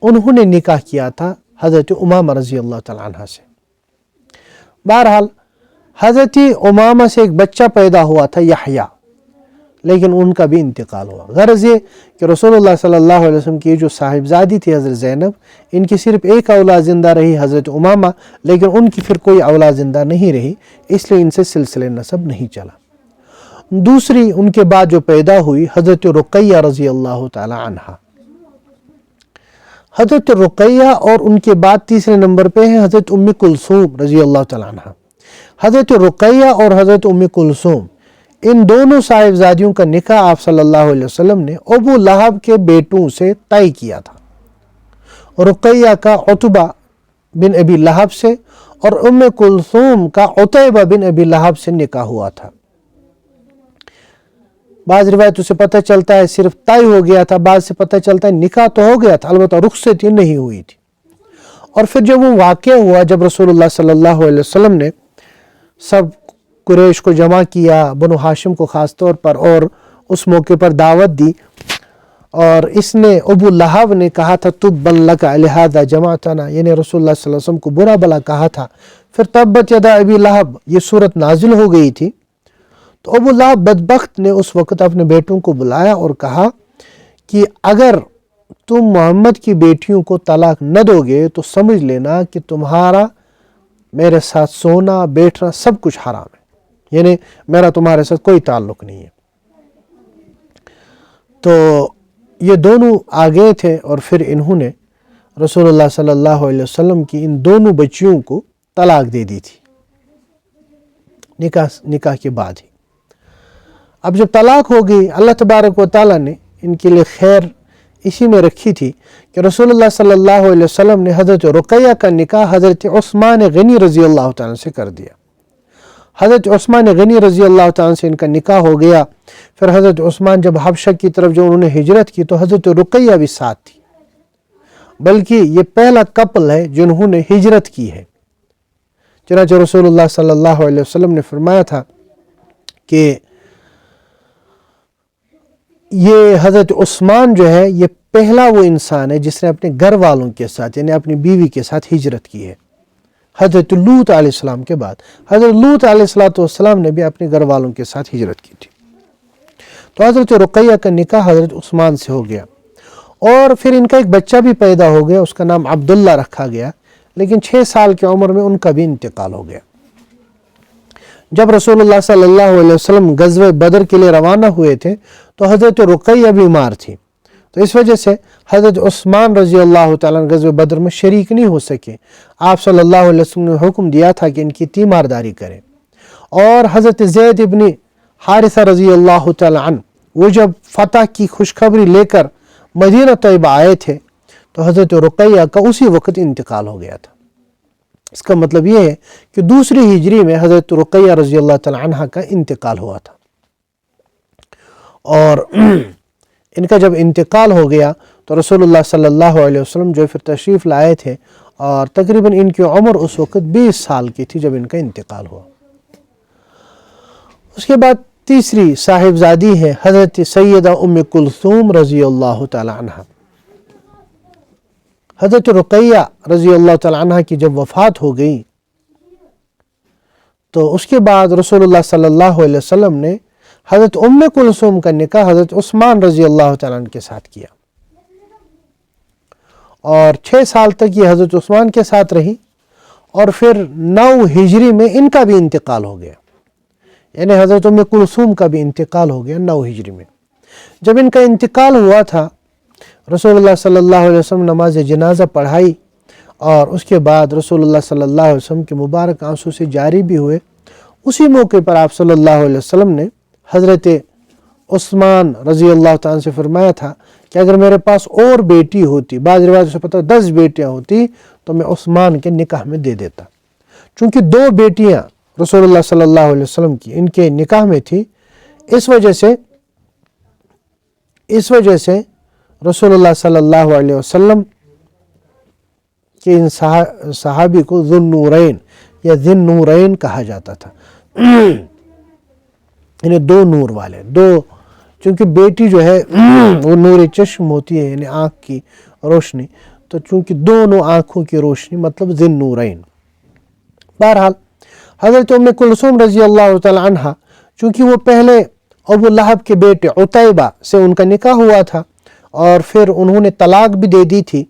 انہوں نے نکاح کیا تھا حضرت امامہ رضی اللہ تعالیٰ عنہ سے۔ بہرحال حضرت امامہ سے ایک بچہ پیدا ہوا تھا یحییٰ، لیکن ان کا بھی انتقال ہوا۔ غرض یہ کہ رسول اللہ صلی اللہ علیہ وسلم کی جو صاحبزادی تھی حضرت زینب، ان کی صرف ایک اولاد زندہ رہی حضرت امامہ، لیکن ان کی پھر کوئی اولاد زندہ نہیں رہی، اس لیے ان سے سلسلہ نسب نہیں چلا۔ دوسری ان کے بعد جو پیدا ہوئی حضرت رقیہ رضی اللہ تعالی عنہ۔ حضرت رقیہ اور ان کے بعد تیسرے نمبر پہ ہیں حضرت ام کلثوم رضی اللہ تعالی عنہ۔ حضرت رقیہ اور حضرت ام کلثوم، ان دونوں صاحبزادیوں کا نکاح آپ صلی اللہ علیہ وسلم نے ابو لہب کے بیٹوں سے طے کیا تھا۔ رقیہ کا عتبہ بن ابی لہب سے اور ام کلثوم کا عتیبہ بن ابی لہب سے نکاح ہوا تھا۔ بعض روایتوں سے پتہ چلتا ہے صرف طے ہو گیا تھا، بعض سے پتہ چلتا ہے نکاح تو ہو گیا تھا، البتہ رخصتی نہیں ہوئی تھی۔ اور پھر جب وہ واقعہ ہوا، جب رسول اللہ صلی اللہ علیہ وسلم نے سب قریش کو جمع کیا، بنو ہاشم کو خاص طور پر، اور اس موقع پر دعوت دی، اور اس نے ابو لہب نے کہا تھا تبا لک لہذا جمعتنا، یعنی رسول اللہ صلی اللہ علیہ وسلم کو برا بلا کہا تھا، پھر تبت یدا ابی لہب یہ صورت نازل ہو گئی تھی، تو ابو لہب بدبخت نے اس وقت اپنے بیٹوں کو بلایا اور کہا کہ اگر تم محمد کی بیٹیوں کو طلاق نہ دو گے تو سمجھ لینا کہ تمہارا میرے ساتھ سونا بیٹھنا سب کچھ حرام ہے، یعنی میرا تمہارے ساتھ کوئی تعلق نہیں ہے۔ تو یہ دونوں آگے تھے، اور پھر انہوں نے رسول اللہ صلی اللہ علیہ وسلم کی ان دونوں بچیوں کو طلاق دے دی تھی نکاح کے بعد ہی۔ اب جب طلاق ہو گئی، اللہ تبارک و تعالیٰ نے ان کے لیے خیر اسی میں رکھی تھی کہ رسول اللہ صلی اللہ علیہ وسلم نے حضرت رقیہ کا نکاح حضرت عثمان غنی رضی اللہ تعالیٰ سے کر دیا۔ حضرت عثمان غنی رضی اللہ تعالیٰ سے ان کا نکاح ہو گیا۔ پھر حضرت عثمان جب حبشہ کی طرف جو انہوں نے ہجرت کی تو حضرت رقیہ بھی ساتھ تھی، بلکہ یہ پہلا کپل ہے جنہوں نے ہجرت کی ہے۔ چنانچہ رسول اللہ صلی اللہ علیہ وسلم نے فرمایا تھا کہ یہ حضرت عثمان جو ہے یہ پہلا وہ انسان ہے جس نے اپنے گھر والوں کے ساتھ، یعنی اپنی بیوی کے ساتھ ہجرت کی ہے، حضرت لوط علیہ السلام کے بعد۔ حضرت لوط علیہ السلام نے بھی اپنے گھر والوں کے ساتھ ہجرت کی تھی۔ تو حضرت رقیہ کا نکاح حضرت عثمان سے ہو گیا، اور پھر ان کا ایک بچہ بھی پیدا ہو گیا، اس کا نام عبداللہ رکھا گیا، لیکن 6 سال کی عمر میں ان کا بھی انتقال ہو گیا۔ جب رسول اللہ صلی اللہ علیہ وسلم غزوہ بدر کے لیے روانہ ہوئے تھے تو حضرت رقیہ بیمار تھی، تو اس وجہ سے حضرت عثمان رضی اللہ تعالیٰ غزوہ بدر میں شریک نہیں ہو سکے۔ آپ صلی اللہ علیہ وسلم نے حکم دیا تھا کہ ان کی تیمارداری کریں، اور حضرت زید ابن حارثہ رضی اللہ تعالیٰ عنہ وہ جب فتح کی خوشخبری لے کر مدینہ طیبہ آئے تھے تو حضرت رقیہ کا اسی وقت انتقال ہو گیا تھا۔ اس کا مطلب یہ ہے کہ 2 ہجری میں حضرت رقیہ رضی اللہ تعالیٰ عنہ کا انتقال ہوا تھا، اور ان کا جب انتقال ہو گیا تو رسول اللہ صلی اللہ علیہ وسلم جو پھر تشریف لائے تھے، اور تقریباً ان کی عمر اس وقت 20 سال کی تھی جب ان کا انتقال ہوا۔ اس کے بعد تیسری صاحبزادی ہے حضرت سیدہ ام کلثوم رضی اللہ تعالیٰ عنہ۔ حضرت رقیہ رضی اللہ تعالیٰ عنہ کی جب وفات ہو گئی تو اس کے بعد رسول اللہ صلی اللہ علیہ وسلم نے حضرت ام کلثوم کا نکاح حضرت عثمان رضی اللہ تعالیٰ عنہ کے ساتھ کیا، اور 6 سال تک یہ حضرت عثمان کے ساتھ رہی، اور پھر 9 ہجری میں ان کا بھی انتقال ہو گیا، یعنی حضرت ام کلثوم کا بھی انتقال ہو گیا 9 ہجری میں۔ جب ان کا انتقال ہوا تھا رسول اللہ صلی اللہ علیہ وسلم نماز جنازہ پڑھائی، اور اس کے بعد رسول اللہ صلی اللہ علیہ وسلم کے مبارک آنسو سے جاری بھی ہوئے۔ اسی موقع پر آپ صلی اللہ علیہ وسلم نے حضرت عثمان رضی اللہ تعالیٰ سے فرمایا تھا کہ اگر میرے پاس اور بیٹی ہوتی، بعض روایتوں سے پتہ 10 بیٹیاں ہوتی تو میں عثمان کے نکاح میں دے دیتا۔ چونکہ 2 بیٹیاں رسول اللہ صلی اللہ علیہ وسلم کی ان کے نکاح میں تھی، اس وجہ سے رسول اللہ صلی اللہ علیہ وسلم کہ ان صحابی کو ذو النورین یا ذی النورین کہا جاتا تھا، یعنی 2 نور والے، چونکہ بیٹی جو ہے وہ نور چشم ہوتی ہے، یعنی آنکھ کی روشنی، تو چونکہ دونوں آنکھوں کی روشنی مطلب ذی النورین۔ بہرحال حضرت ام کلثوم رضی اللہ تعالی عنہ چونکہ وہ پہلے ابو لہب کے بیٹے عتیبہ سے ان کا نکاح ہوا تھا، اور پھر انہوں نے طلاق بھی دے دی تھی،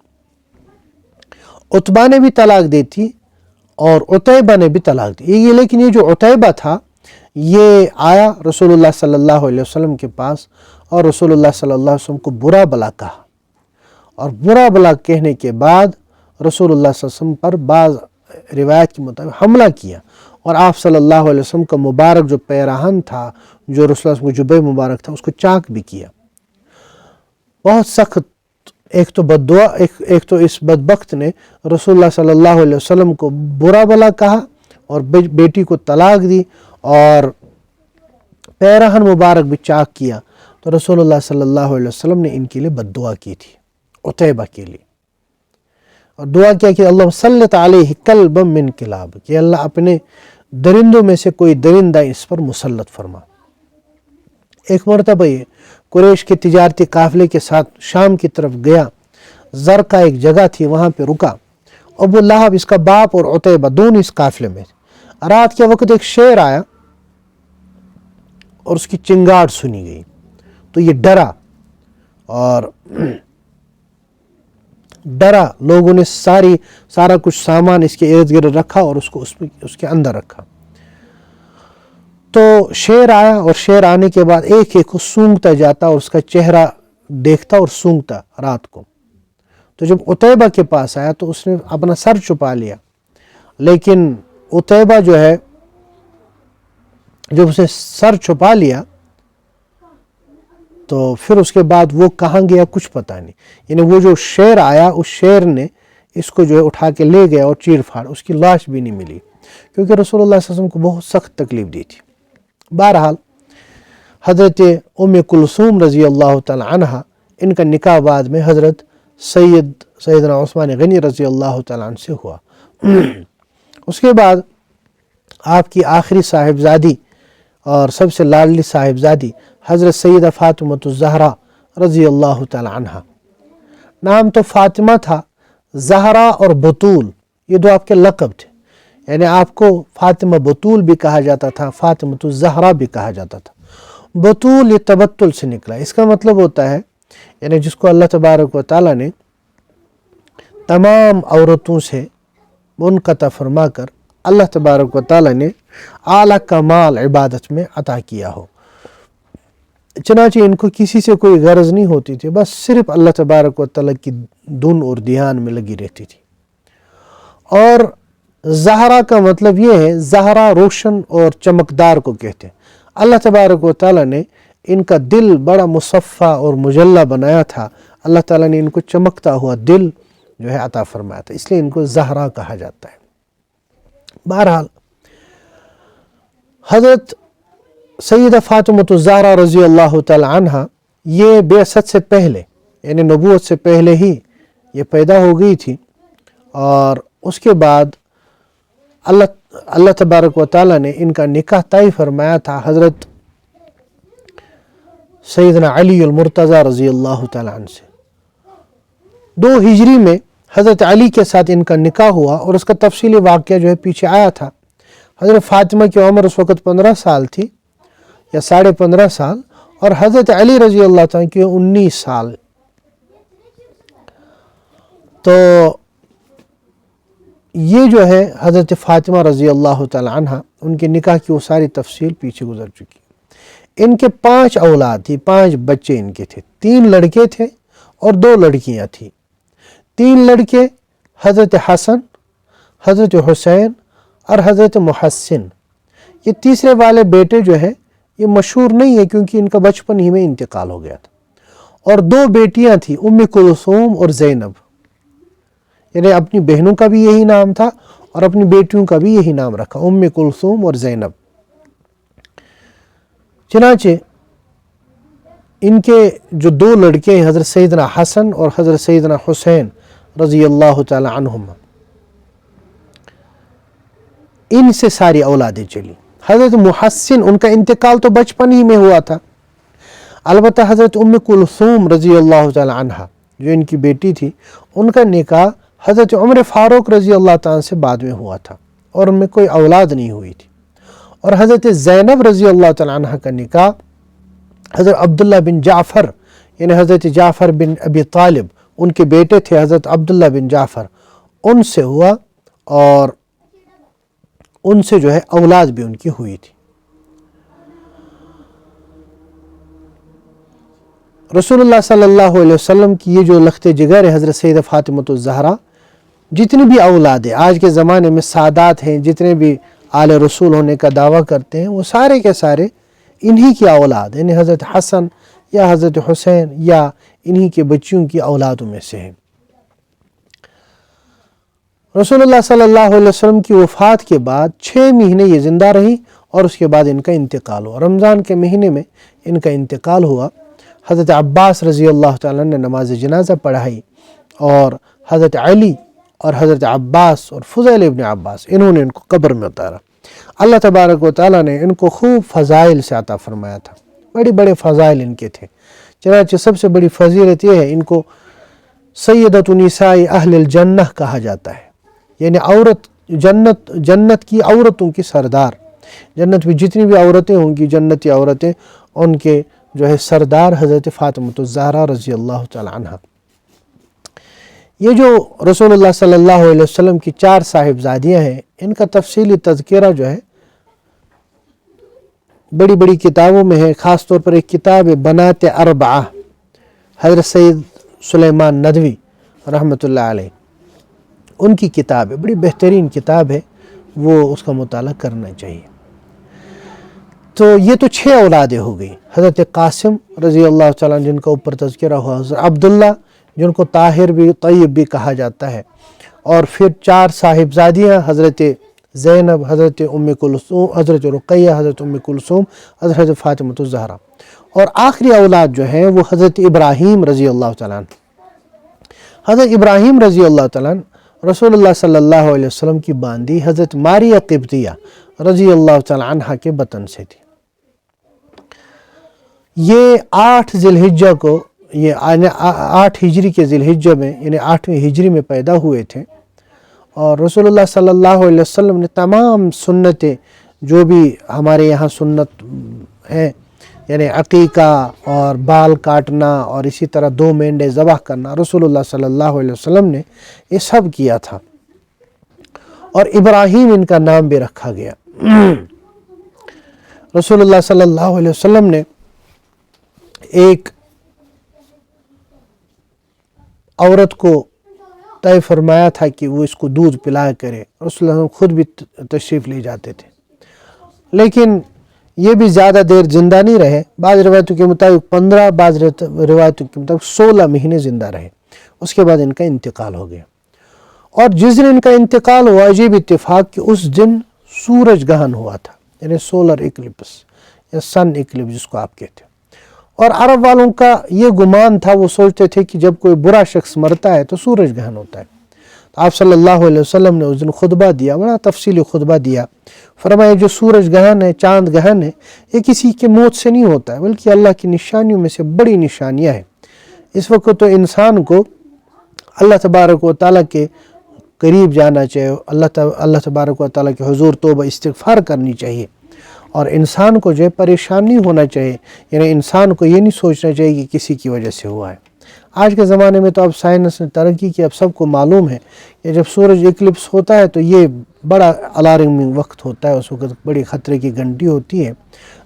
عتبہ نے بھی طلاق دی تھی اور عتیبہ نے بھی طلاق دی، لیکن یہ جو عتیبہ تھا یہ آیا رسول اللہ صلی اللہ علیہ وسلم کے پاس، اور رسول اللہ صلی اللہ علیہ وسلم کو برا بلا کہا، اور برا بلا کہنے کے بعد رسول اللہ صلی اللہ علیہ وسلم پر بعض روایت کے مطابق حملہ کیا، اور آپ صلی اللہ علیہ وسلم کا مبارک جو پیراہن تھا، جو رسول اللہ صلی اللہ علیہ وسلم کو جبہ مبارک تھا، اس کو چاک بھی کیا۔ بہت سخت ایک تو اس بدبخت نے رسول اللہ صلی اللہ علیہ وسلم کو برا بلا کہا اور بیٹی کو طلاق دی اور پیراہن مبارک بھی چاک کیا، تو رسول اللہ صلی اللہ علیہ وسلم نے ان کے لیے بد دعا کی تھی، عتیبہ کے لیے، اور دعا کیا کہ اللہ سلط علیہ کلبا من کلاب، کہ اللہ اپنے درندوں میں سے کوئی درندہ اس پر مسلط فرما۔ ایک مرتبہ یہ قریش کے تجارتی قافلے کے ساتھ شام کی طرف گیا، زر کا ایک جگہ تھی، وہاں پہ رکا۔ ابو لہب اس کا باپ اور عتیبہ دونوں اس قافلے میں تھے۔ رات کے وقت ایک شیر آیا اور اس کی چنگاڑ سنی گئی تو یہ ڈرا، لوگوں نے سارا کچھ سامان اس کے ارد گرد رکھا اور اس کے اندر رکھا۔ تو شیر آیا اور شیر آنے کے بعد ایک ایک کو سونگھتا جاتا اور اس کا چہرہ دیکھتا اور سونگھتا رات کو۔ تو جب عتیبہ کے پاس آیا تو اس نے اپنا سر چھپا لیا، لیکن عتیبہ جو ہے جب اسے سر چھپا لیا تو پھر اس کے بعد وہ کہاں گیا کچھ پتہ نہیں، یعنی وہ جو شیر آیا اس شیر نے اس کو جو ہے اٹھا کے لے گیا اور چیر پھاڑ، اس کی لاش بھی نہیں ملی، کیونکہ رسول اللہ صلی اللہ علیہ وسلم کو بہت سخت تکلیف دی تھی۔ بہرحال حضرت ام کلثوم رضی اللہ تعالی عنہ، ان کا نکاح بعد میں حضرت سیدنا عثمان غنی رضی اللہ تعالی عنہ سے ہوا۔ اس کے بعد آپ کی آخری صاحبزادی اور سب سے لاڈلی صاحبزادی حضرت سیدہ فاطمۃ الزہرا رضی اللہ تعالی عنہ، نام تو فاطمہ تھا، زہرا اور بطول یہ دو آپ کے لقب تھے، یعنی آپ کو فاطمہ بطول بھی کہا جاتا تھا، فاطمۃ الزہرا بھی کہا جاتا تھا۔ بطول یہ تبتل سے نکلا، اس کا مطلب ہوتا ہے یعنی جس کو اللہ تبارک و تعالیٰ نے تمام عورتوں سے منقطع فرما کر اللہ تبارک و تعالیٰ نے اعلیٰ کمال عبادت میں عطا کیا ہو، چنانچہ ان کو کسی سے کوئی غرض نہیں ہوتی تھی، بس صرف اللہ تبارک و تعالیٰ کی دھن اور دھیان میں لگی رہتی تھی۔ اور زہرا کا مطلب یہ ہے، زہرا روشن اور چمکدار کو کہتے ہیں۔ اللہ تبارک و تعالیٰ نے ان کا دل بڑا مصفہ اور مجلہ بنایا تھا، اللہ تعالیٰ نے ان کو چمکتا ہوا دل جو ہے عطا فرمایا تھا، اس لیے ان کو زہرا کہا جاتا ہے۔ بہرحال حضرت سیدہ فاطمۃ الزہرا رضی اللہ تعالی عنہ یہ بعثت سے پہلے یعنی نبوت سے پہلے ہی یہ پیدا ہو گئی تھی، اور اس کے بعد اللہ تبارک و تعالیٰ نے ان کا نکاح طے فرمایا تھا حضرت سیدنا علی المرتضی رضی اللہ تعالیٰ عنہ سے۔ 2 ہجری میں حضرت علی کے ساتھ ان کا نکاح ہوا، اور اس کا تفصیلی واقعہ جو ہے پیچھے آیا تھا۔ حضرت فاطمہ کی عمر اس وقت 15 سال تھی یا 15.5 سال، اور حضرت علی رضی اللہ تعالیٰ کی 19 سال۔ تو یہ جو ہے حضرت فاطمہ رضی اللہ تعالی عنہ، ان کے نکاح کی وہ ساری تفصیل پیچھے گزر چکی۔ ان کے 5 اولاد تھی، 5 بچے ان کے تھے، 3 لڑکے تھے اور 2 لڑکیاں تھیں۔ 3 لڑکے حضرت حسن، حضرت حسین اور حضرت محسن۔ یہ تیسرے والے بیٹے جو ہے یہ مشہور نہیں ہے کیونکہ ان کا بچپن ہی میں انتقال ہو گیا تھا۔ اور 2 بیٹیاں تھیں، ام کلثوم اور زینب، یعنی اپنی بہنوں کا بھی یہی نام تھا اور اپنی بیٹیوں کا بھی یہی نام رکھا، ام کلثوم اور زینب۔ چنانچہ ان کے جو 2 لڑکے ہیں حضرت سیدنا حسن اور حضرت سیدنا حسین رضی اللہ تعالی عنہما، ان سے ساری اولادیں چلی۔ حضرت محسن ان کا انتقال تو بچپن ہی میں ہوا تھا، البتہ حضرت ام کلثوم رضی اللہ تعالی عنہ جو ان کی بیٹی تھی، ان کا نکاح حضرت عمر فاروق رضی اللہ تعالیٰ سے بعد میں ہوا تھا اور ان میں کوئی اولاد نہیں ہوئی تھی۔ اور حضرت زینب رضی اللہ تعالیٰ عنہ کا نکاح حضرت عبداللہ بن جعفر یعنی حضرت جعفر بن ابی طالب، ان کے بیٹے تھے حضرت عبداللہ بن جعفر، ان سے ہوا، اور ان سے جو ہے اولاد بھی ان کی ہوئی تھی۔ رسول اللہ صلی اللہ علیہ وسلم کی یہ جو لخت جگر ہے حضرت سیدہ فاطمۃ الزہرا، جتنی بھی اولاد ہیں آج کے زمانے میں سادات ہیں، جتنے بھی آل رسول ہونے کا دعویٰ کرتے ہیں، وہ سارے کے سارے انہی کی اولاد یعنی حضرت حسن یا حضرت حسین یا انہی کے بچیوں کی اولادوں میں سے ہیں۔ رسول اللہ صلی اللہ علیہ وسلم کی وفات کے بعد 6 مہینے یہ زندہ رہی اور اس کے بعد ان کا انتقال ہوا۔ رمضان کے مہینے میں ان کا انتقال ہوا۔ حضرت عباس رضی اللہ تعالیٰ نے نماز جنازہ پڑھائی، اور حضرت علی اور حضرت عباس اور فضیل ابن عباس، انہوں نے ان کو قبر میں اتارا۔ اللہ تبارک و تعالیٰ نے ان کو خوب فضائل سے عطا فرمایا تھا، بڑے بڑے فضائل ان کے تھے۔ چنانچہ سب سے بڑی فضیلت یہ ہے، ان کو سیدۃ نساء اہل الجنہ کہا جاتا ہے، یعنی جنت کی عورتوں کی سردار۔ جنت میں جتنی بھی عورتیں ہوں گی، جنتی عورتیں، ان کے جو ہے سردار حضرت فاطمۃ الزہرا رضی اللہ تعالی عنہ۔ یہ جو رسول اللہ صلی اللہ علیہ وسلم کی 4 صاحبزادیاں ہیں، ان کا تفصیلی تذکرہ جو ہے بڑی بڑی کتابوں میں ہے، خاص طور پر ایک کتاب ہے بنات اربعہ، حضرت سید سلیمان ندوی رحمۃ اللہ علیہ، ان کی کتاب ہے، بڑی بہترین کتاب ہے، وہ اس کا مطالعہ کرنا چاہیے۔ تو یہ تو 6 اولادیں ہو گئی، حضرت قاسم رضی اللہ تعالیٰ عنہ جن کا اوپر تذکرہ ہوا، حضرت عبداللہ جن کو طاہر بھی طیب بھی کہا جاتا ہے، اور پھر 4 صاحبزادیاں، حضرت زینب، حضرت ام کلثوم، حضرت رقیہ، حضرت ام کلثوم، حضرت فاطمۃ الزہرا، اور آخری اولاد جو ہے وہ حضرت ابراہیم رضی اللہ تعالیٰ عنہ۔ حضرت ابراہیم رضی اللہ تعالیٰ عنہ رسول اللہ صلی اللہ علیہ وسلم کی باندی حضرت ماریہ قبطیہ رضی اللہ تعالیٰ عنہ کے بطن سے تھی۔ یہ 8 ذی الحجہ کو، یہ 8 ہجری کے ذی الحجہ میں، یعنی 8ویں ہجری میں پیدا ہوئے تھے، اور رسول اللہ صلی اللہ علیہ وسلم نے تمام سنتیں جو بھی ہمارے یہاں سنت ہیں، یعنی عقیقہ اور بال کاٹنا اور اسی طرح 2 مینڈے ذبح کرنا، رسول اللہ صلی اللہ علیہ وسلم نے یہ سب کیا تھا، اور ابراہیم ان کا نام بھی رکھا گیا۔ رسول اللہ صلی اللہ علیہ وسلم نے ایک عورت کو طے فرمایا تھا کہ وہ اس کو دودھ پلایا کرے، رسول اللہ صلی اللہ علیہ وسلم خود بھی تشریف لے جاتے تھے، لیکن یہ بھی زیادہ دیر زندہ نہیں رہے، بعض روایتوں کے مطابق 15، بعض روایتوں کے مطابق 16 مہینے زندہ رہے، اس کے بعد ان کا انتقال ہو گیا۔ اور جس دن ان کا انتقال ہوا، عجیب اتفاق کہ اس دن سورج گہن ہوا تھا، یعنی سولر ایکلپس یا سن ایکلپس جس کو آپ کہتے ہیں۔ اور عرب والوں کا یہ گمان تھا، وہ سوچتے تھے کہ جب کوئی برا شخص مرتا ہے تو سورج گہن ہوتا ہے۔ تو آپ صلی اللہ علیہ وسلم نے اس دن خطبہ دیا، بڑا تفصیلی خطبہ دیا، فرمایا جو سورج گہن ہے، چاند گہن ہے، یہ کسی کے موت سے نہیں ہوتا ہے، بلکہ اللہ کی نشانیوں میں سے بڑی نشانیاں ہیں۔ اس وقت تو انسان کو اللہ تبارک و تعالیٰ کے قریب جانا چاہیے، اللہ تبارک و تعالیٰ کے حضور توبہ استغفار کرنی چاہیے، اور انسان کو جو ہے پریشان نہیں ہونا چاہیے، یعنی انسان کو یہ نہیں سوچنا چاہیے کہ کسی کی وجہ سے ہوا ہے۔ آج کے زمانے میں تو اب سائنس نے ترقی کی، اب سب کو معلوم ہے کہ جب سورج ایکلپس ہوتا ہے تو یہ بڑا الارمنگ وقت ہوتا ہے، اس وقت بڑی خطرے کی گھنٹی ہوتی ہے،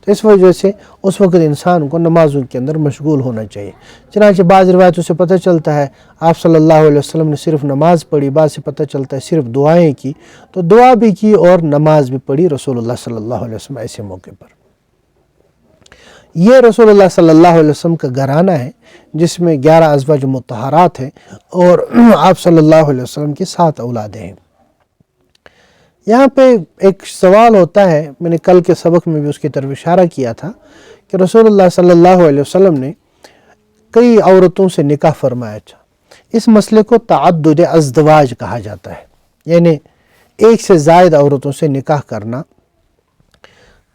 تو اس وجہ سے اس وقت انسان کو نمازوں کے اندر مشغول ہونا چاہیے۔ چنانچہ بعض روایتوں سے پتہ چلتا ہے آپ صلی اللہ علیہ وسلم نے صرف نماز پڑھی، بعض سے پتہ چلتا ہے صرف دعائیں کی، تو دعا بھی کی اور نماز بھی پڑھی رسول اللہ صلی اللہ علیہ وسلم ایسے موقع پر۔ یہ رسول اللہ صلی اللہ علیہ وسلم کا گھرانہ ہے، جس میں 11 ازواج مطہرات ہیں، اور آپ صلی اللہ علیہ وسلم کی 7 اولادیں ہیں۔ یہاں پہ ایک سوال ہوتا ہے، میں نے کل کے سبق میں بھی اس کی طرف اشارہ کیا تھا کہ رسول اللہ صلی اللہ علیہ وسلم نے کئی عورتوں سے نکاح فرمایا تھا۔ اس مسئلے کو تعدد ازدواج کہا جاتا ہے، یعنی ایک سے زائد عورتوں سے نکاح کرنا۔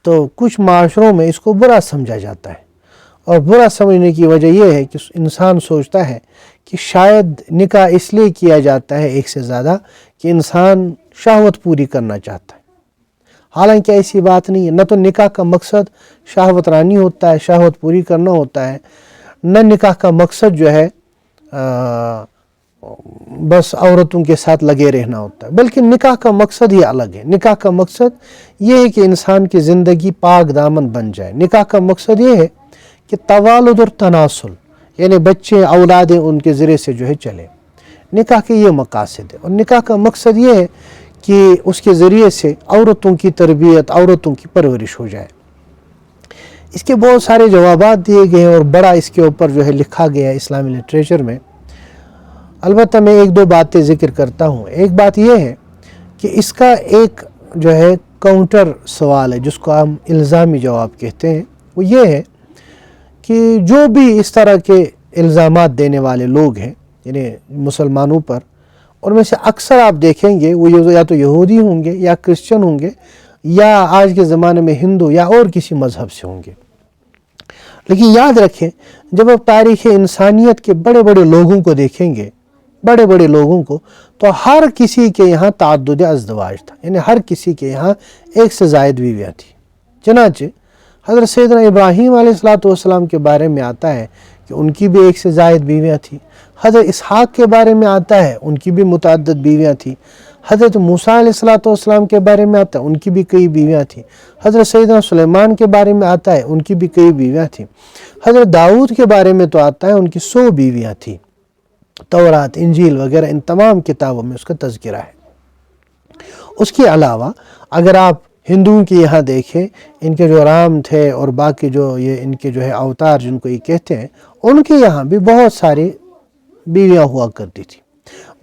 تو کچھ معاشروں میں اس کو برا سمجھا جاتا ہے، اور برا سمجھنے کی وجہ یہ ہے کہ انسان سوچتا ہے کہ شاید نکاح اس لیے کیا جاتا ہے ایک سے زیادہ کہ انسان شہوت پوری کرنا چاہتا ہے، حالانکہ ایسی بات نہیں ہے۔ نہ تو نکاح کا مقصد شہوت رانی ہوتا ہے، شہوت پوری کرنا ہوتا ہے، نہ نکاح کا مقصد جو ہے بس عورتوں کے ساتھ لگے رہنا ہوتا ہے، بلکہ نکاح کا مقصد ہی الگ ہے۔ نکاح کا مقصد یہ ہے کہ انسان کی زندگی پاک دامن بن جائے۔ نکاح کا مقصد یہ ہے کہ توالد اور تناسل، یعنی بچے اولادیں ان کے ذریعے سے جو ہے چلے۔ نکاح کے یہ مقاصد ہے، اور نکاح کا مقصد یہ ہے کہ اس کے ذریعے سے عورتوں کی تربیت، عورتوں کی پرورش ہو جائے۔ اس کے بہت سارے جوابات دیے گئے ہیں، اور بڑا اس کے اوپر جو ہے لکھا گیا ہے اسلامی لٹریچر میں۔ البتہ میں 1-2 باتیں ذکر کرتا ہوں۔ ایک بات یہ ہے کہ اس کا ایک جو ہے کاؤنٹر سوال ہے، جس کو ہم الزامی جواب کہتے ہیں، وہ یہ ہے کہ جو بھی اس طرح کے الزامات دینے والے لوگ ہیں، یعنی مسلمانوں پر، ان میں سے اکثر آپ دیکھیں گے وہ یا تو یہودی ہوں گے یا کرسچن ہوں گے یا آج کے زمانے میں ہندو یا اور کسی مذہب سے ہوں گے۔ لیکن یاد رکھیں جب آپ تاریخ انسانیت کے بڑے بڑے لوگوں کو دیکھیں گے، بڑے بڑے لوگوں کو، تو ہر کسی کے یہاں تعدد ازدواج تھا، یعنی ہر کسی کے یہاں ایک سے زائد بیویاں تھیں۔ چنانچہ حضرت سیدنا ابراہیم علیہ السلام کے بارے میں آتا ہے کہ ان کی بھی ایک سے زائد بیویاں تھیں۔ حضرت اسحاق کے بارے میں آتا ہے ان کی بھی متعدد بیویاں تھیں۔ حضرت موسیٰ علیہ السلام کے بارے میں آتا ہے ان کی بھی کئی بیویاں تھیں۔ حضرت سیدنا سلیمان کے بارے میں آتا ہے ان کی بھی کئی بیویاں تھیں۔ حضرت داؤد کے بارے میں تو آتا ہے ان کی 100 بیویاں تھیں۔ تورات، انجیل وغیرہ ان تمام کتابوں میں اس کا تذکرہ ہے۔ اس کے علاوہ اگر آپ ہندوؤں کے یہاں دیکھیں، ان کے جو رام تھے اور باقی جو یہ ان کے جو ہے اوتار جن کو یہ کہتے ہیں، ان کے یہاں بھی بہت ساری بیویاں ہوا کرتی تھی۔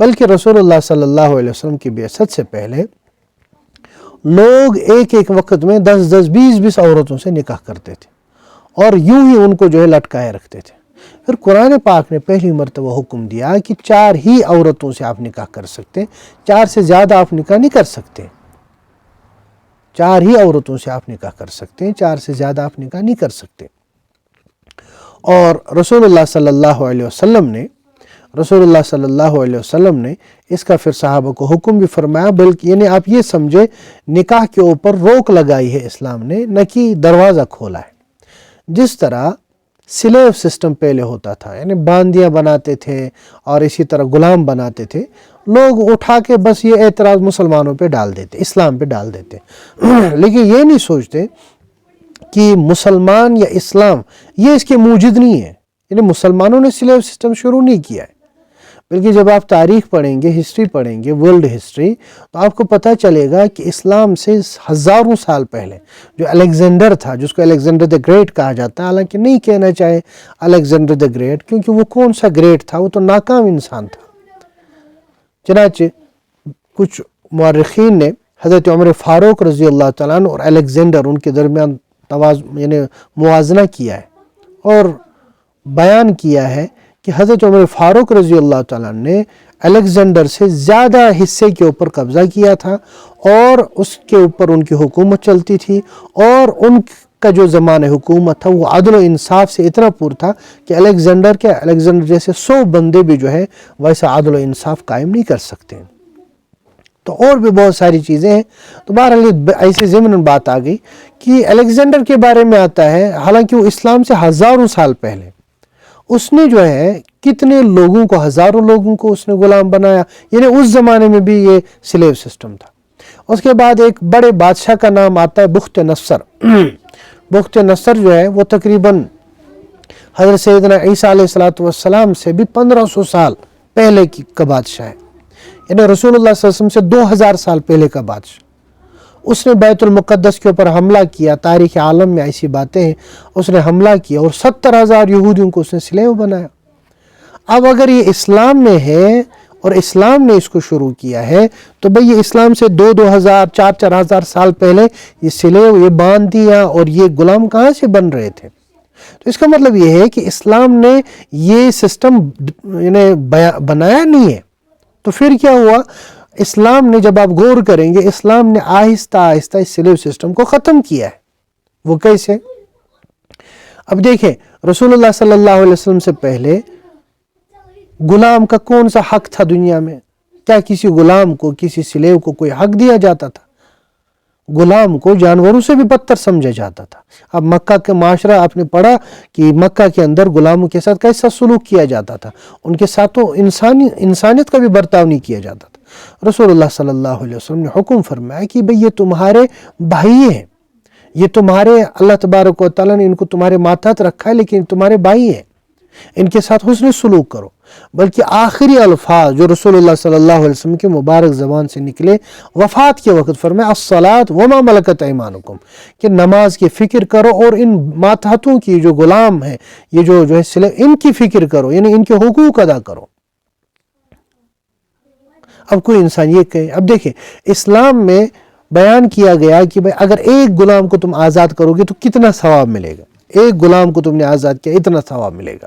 بلکہ رسول اللہ صلی اللہ علیہ وسلم کی بعثت سے پہلے لوگ ایک ایک وقت میں 10 20 عورتوں سے نکاح کرتے تھے اور یوں ہی ان کو جو ہے لٹکائے رکھتے تھے۔ پھر قرآن پاک نے پہلی مرتبہ حکم دیا کہ 4 ہی عورتوں سے آپ نکاح کر سکتے ہیں، 4 سے زیادہ آپ نکاح نہیں کر سکتے۔ 4 ہی عورتوں سے آپ نکاح کر سکتے ہیں، 4 سے زیادہ آپ نکاح نہیں کر سکتے۔ اور رسول اللہ صلی اللہ علیہ وسلم نے اس کا پھر صحابہ کو حکم بھی فرمایا، بلکہ یعنی آپ یہ سمجھے نکاح کے اوپر روک لگائی ہے اسلام نے، نہ کہ دروازہ کھولا ہے۔ جس طرح سلیو سسٹم پہلے ہوتا تھا، یعنی باندیاں بناتے تھے اور اسی طرح غلام بناتے تھے، لوگ اٹھا کے بس یہ اعتراض مسلمانوں پہ ڈال دیتے، اسلام پہ ڈال دیتے، لیکن یہ نہیں سوچتے کہ مسلمان یا اسلام یہ اس کے موجد نہیں ہے، یعنی مسلمانوں نے سلیو سسٹم شروع نہیں کیا ہے۔ بلکہ جب آپ تاریخ پڑھیں گے، ہسٹری پڑھیں گے، ورلڈ ہسٹری، تو آپ کو پتہ چلے گا کہ اسلام سے ہزاروں سال پہلے جو الیگزینڈر تھا، جس کو الیگزینڈر دی گریٹ کہا جاتا ہے، حالانکہ نہیں کہنا چاہے الیگزینڈر دی گریٹ، کیونکہ وہ کون سا گریٹ تھا، وہ تو ناکام انسان تھا۔ چنانچہ کچھ مورخین نے حضرت عمر فاروق رضی اللہ تعالیٰ عنہ اور الیگزینڈر ان کے درمیان یعنی موازنہ کیا ہے اور بیان کیا ہے کہ حضرت عمر فاروق رضی اللہ تعالیٰ نے الیگزینڈر سے زیادہ حصے کے اوپر قبضہ کیا تھا اور اس کے اوپر ان کی حکومت چلتی تھی، اور ان کا جو زمانہ حکومت تھا وہ عدل و انصاف سے اتنا پور تھا کہ الیگزینڈر جیسے 100 بندے بھی جو ہے ویسا عدل و انصاف قائم نہیں کر سکتے۔ تو اور بھی بہت ساری چیزیں ہیں۔ تو بہرحال ایسی ضمن بات آ گئی کہ الیگزینڈر کے بارے میں آتا ہے، حالانکہ وہ اسلام سے ہزاروں سال پہلے اس نے جو ہے کتنے لوگوں کو، ہزاروں لوگوں کو اس نے غلام بنایا، یعنی اس زمانے میں بھی یہ سلیو سسٹم تھا۔ اس کے بعد ایک بڑے بادشاہ کا نام آتا ہے بخت نصر۔ بخت نصر جو ہے وہ تقریباً حضرت سیدنا عیسیٰ علیہ السلام سے بھی 1500 سال پہلے کا بادشاہ ہے، یعنی رسول اللہ صلی اللہ علیہ وسلم سے 2000 سال پہلے کا بادشاہ۔ اس نے بیت المقدس کے اوپر حملہ کیا، تاریخ عالم میں ایسی باتیں ہیں، اس نے حملہ کیا اور 70,000 یہودیوں کو اس نے سلیو بنایا۔ اب اگر یہ اسلام میں ہے اور اسلام نے اس کو شروع کیا ہے تو بھئی یہ اسلام سے 2,000 4,000 سال پہلے یہ سلیو، یہ باندیاں اور یہ غلام کہاں سے بن رہے تھے؟ تو اس کا مطلب یہ ہے کہ اسلام نے یہ سسٹم یعنی بنایا نہیں ہے۔ تو پھر کیا ہوا؟ اسلام نے، جب آپ غور کریں گے، اسلام نے آہستہ آہستہ اس سلیو سسٹم کو ختم کیا ہے۔ وہ کیسے؟ اب دیکھیں، رسول اللہ صلی اللہ علیہ وسلم سے پہلے غلام کا کون سا حق تھا دنیا میں؟ کیا کسی غلام کو، کسی سلیو کو کوئی حق دیا جاتا تھا؟ غلام کو جانوروں سے بھی بدتر سمجھا جاتا تھا۔ اب مکہ کے معاشرہ آپ نے پڑھا کہ مکہ کے اندر غلاموں کے ساتھ کیسا سلوک کیا جاتا تھا، ان کے ساتھ تو انسانیت کا بھی برتاؤ نہیں کیا جاتا تھا۔ رسول اللہ صلی اللہ علیہ وسلم نے حکم فرمایا کہ بھئی یہ تمہارے بھائی ہیں، یہ تمہارے، اللہ تبارک و تعالیٰ نے ان کو تمہارے ماتحت رکھا ہے، لیکن تمہارے بھائی ہیں، ان کے ساتھ حسن سلوک کرو۔ بلکہ آخری الفاظ جو رسول اللہ صلی اللہ علیہ وسلم کے مبارک زبان سے نکلے وفات کے وقت، فرمایا الصلاۃ وما ملکت ایمانکم، کہ نماز کی فکر کرو اور ان ماتحتوں کی جو غلام ہیں، یہ جو ہے ان کی فکر کرو، یعنی ان کے حقوق ادا کرو۔ اب کوئی انسان یہ کہے، اب دیکھیں اسلام میں بیان کیا گیا کہ بھئی اگر ایک غلام کو تم آزاد کرو گے تو کتنا ثواب ملے گا، ایک غلام کو تم نے آزاد کیا اتنا ثواب ملے گا۔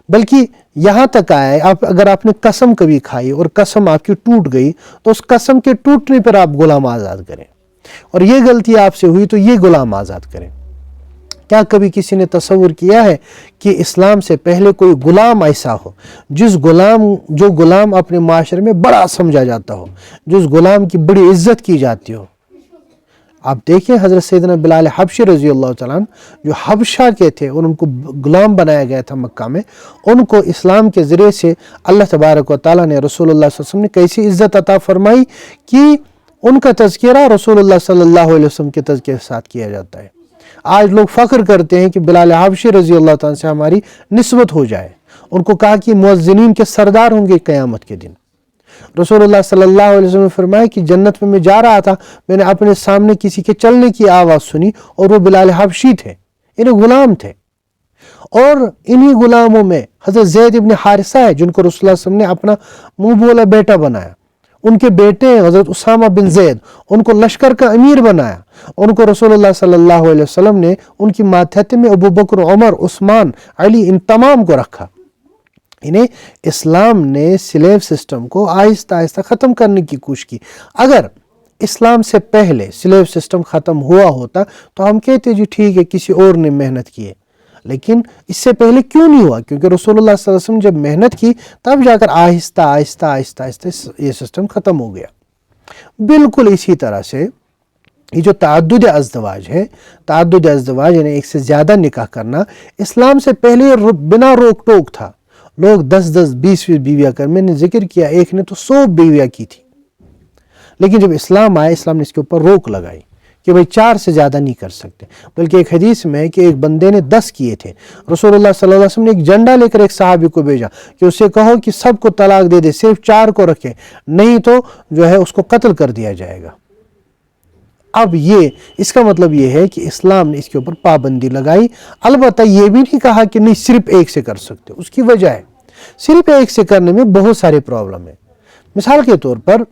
بلکہ یہاں تک آئے اگر آپ نے قسم کبھی کھائی اور قسم آپ کی ٹوٹ گئی تو اس قسم کے ٹوٹنے پر آپ غلام آزاد کریں، اور یہ غلطی آپ سے ہوئی تو یہ غلام آزاد کریں۔ کیا کبھی کسی نے تصور کیا ہے کہ اسلام سے پہلے کوئی غلام ایسا ہو جو غلام اپنے معاشرے میں بڑا سمجھا جاتا ہو، جس غلام کی بڑی عزت کی جاتی ہو؟ آپ دیکھیں حضرت سیدنا بلال حبشی رضی اللہ تعالیٰ عنہ جو حبشہ کے تھے اور ان کو غلام بنایا گیا تھا مکہ میں، ان کو اسلام کے ذریعے سے اللہ تبارک و تعالیٰ نے رسول اللہ صلی اللہ علیہ وسلم نے کیسی عزت عطا فرمائی کہ ان کا تذکرہ رسول اللہ صلی اللہ علیہ وسلم کے تذکرے کے ساتھ کیا جاتا ہے۔ آج لوگ فخر کرتے ہیں کہ بلال حبشی رضی اللہ تعالیٰ سے ہماری نسبت ہو جائے۔ ان کو کہا کہ مؤذنین کے سردار ہوں گے قیامت کے دن۔ رسول اللہ صلی اللہ علیہ وسلم نے فرمایا کہ جنت میں جا رہا تھا، میں نے اپنے سامنے کسی کے چلنے کی آواز سنی اور وہ بلال حبشی تھے، انہیں غلام تھے، اور انہی غلاموں میں حضرت زید ابن حارثہ ہے جن کو رسول اللہ صلی اللہ علیہ وسلم نے اپنا منہ بولا بیٹا بنایا۔ ان کے بیٹے حضرت اسامہ بن زید، ان کو لشکر کا امیر بنایا۔ ان کو رسول اللہ صلی اللہ علیہ وسلم نے ان کی ماتحت میں ابو بکر، عمر، عثمان، علی، ان تمام کو رکھا۔ انہیں اسلام نے سلیو سسٹم کو آہستہ آہستہ ختم کرنے کی کوشش کی۔ اگر اسلام سے پہلے سلیو سسٹم ختم ہوا ہوتا تو ہم کہتے جی ٹھیک ہے کسی اور نے محنت کی ہے، لیکن اس سے پہلے کیوں نہیں ہوا؟ کیونکہ رسول اللہ صلی اللہ علیہ وسلم جب محنت کی تب جا کر آہستہ آہستہ آہستہ آہستہ یہ سسٹم ختم ہو گیا۔ بالکل اسی طرح سے یہ جو تعدد ازدواج ہے، تعدد ازدواج یعنی ایک سے زیادہ نکاح کرنا، اسلام سے پہلے بنا روک ٹوک تھا۔ لوگ 10 20 بیویاں کر، میں نے ذکر کیا ایک نے تو 100 بیویاں کی تھی، لیکن جب اسلام آیا اسلام نے اس کے اوپر روک لگائی کہ بھئی 4 سے زیادہ نہیں کر سکتے۔ بلکہ ایک حدیث میں ہے کہ ایک بندے نے 10 کیے تھے، رسول اللہ صلی اللہ علیہ وسلم نے ایک جھنڈا لے کر ایک صحابی کو بھیجا کہ اسے کہو کہ سب کو طلاق دے دے، صرف 4 کو رکھے، نہیں تو جو ہے اس کو قتل کر دیا جائے گا۔ اب اس کا مطلب یہ ہے کہ اسلام نے اس کے اوپر پابندی لگائی۔ البتہ یہ بھی نہیں کہا کہ نہیں صرف ایک سے کر سکتے، اس کی وجہ ہے صرف ایک سے کرنے میں بہت سارے پرابلم ہیں۔ مثال کے طور پر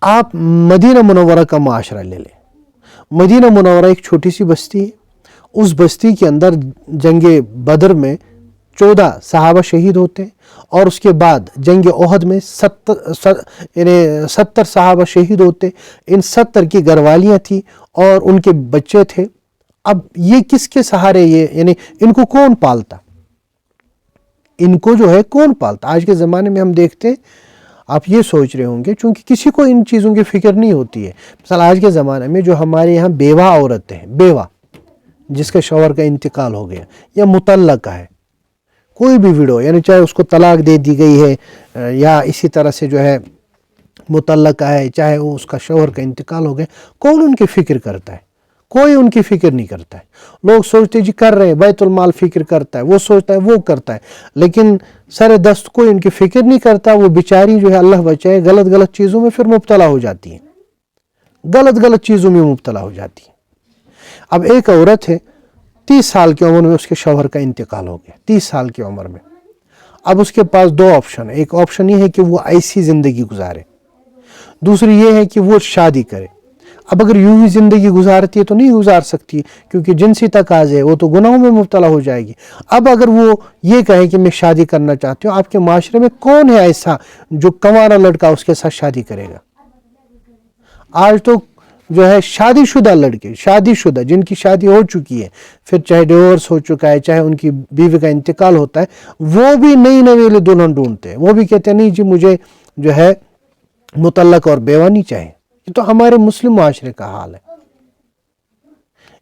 آپ مدینہ منورہ کا معاشرہ لے لیں۔ مدینہ منورہ ایک چھوٹی سی بستی ہے، اس بستی کے اندر جنگ بدر میں 14 صحابہ شہید ہوتے ہیں، اور اس کے بعد جنگ احد میں 70 صحابہ شہید ہوتے۔ ان 70 کی گھروالیاں تھیں اور ان کے بچے تھے۔ اب یہ کس کے سہارے یعنی ان کو کون پالتا؟ ان کو جو ہے کون پالتا؟ آج کے زمانے میں ہم دیکھتے ہیں، آپ یہ سوچ رہے ہوں گے چونکہ کسی کو ان چیزوں کی فکر نہیں ہوتی ہے۔ مثلا آج کے زمانے میں جو ہمارے یہاں بیوہ عورتیں ہیں، بیوہ جس کے شوہر کا انتقال ہو گیا یا مطلقہ ہے، کوئی بھی ویڈیو یعنی چاہے اس کو طلاق دے دی گئی ہے یا اسی طرح سے جو ہے مطلقہ ہے، چاہے وہ اس کا شوہر کا انتقال ہو گیا، کون ان کی فکر کرتا ہے؟ کوئی ان کی فکر نہیں کرتا ہے۔ لوگ سوچتے جی کر رہے ہیں، بیت المال فکر کرتا ہے، وہ سوچتا ہے وہ کرتا ہے، لیکن سر دست کوئی ان کی فکر نہیں کرتا۔ وہ بیچاری جو ہے اللہ بچائے غلط چیزوں میں پھر مبتلا ہو جاتی ہیں، غلط چیزوں میں مبتلا ہو جاتی ہیں۔ اب ایک عورت ہے 30 سال کی عمر میں اس کے شوہر کا انتقال ہو گیا، 30 سال کی عمر میں۔ اب اس کے پاس 2 آپشن ہیں۔ ایک آپشن یہ ہے کہ وہ ایسی زندگی گزارے، دوسری یہ ہے کہ وہ شادی کرے۔ اب اگر یوں ہی زندگی گزارتی ہے تو نہیں گزار سکتی، کیونکہ جنسی تقاضے ہے، وہ تو گناہوں میں مبتلا ہو جائے گی۔ اب اگر وہ یہ کہے کہ میں شادی کرنا چاہتی ہوں، آپ کے معاشرے میں کون ہے ایسا جو کنوارا لڑکا اس کے ساتھ شادی کرے گا؟ آج تو جو ہے شادی شدہ لڑکے، شادی شدہ جن کی شادی ہو چکی ہے، پھر چاہے ڈیورس ہو چکا ہے، چاہے ان کی بیوی کا انتقال ہوتا ہے، وہ بھی نئی نویلی دلہن ڈھونڈتے ہیں۔ وہ بھی کہتے ہیں نہیں جی مجھے جو ہے مطلق اور بیوہ نہیں چاہیے۔ یہ تو ہمارے مسلم معاشرے کا حال ہے۔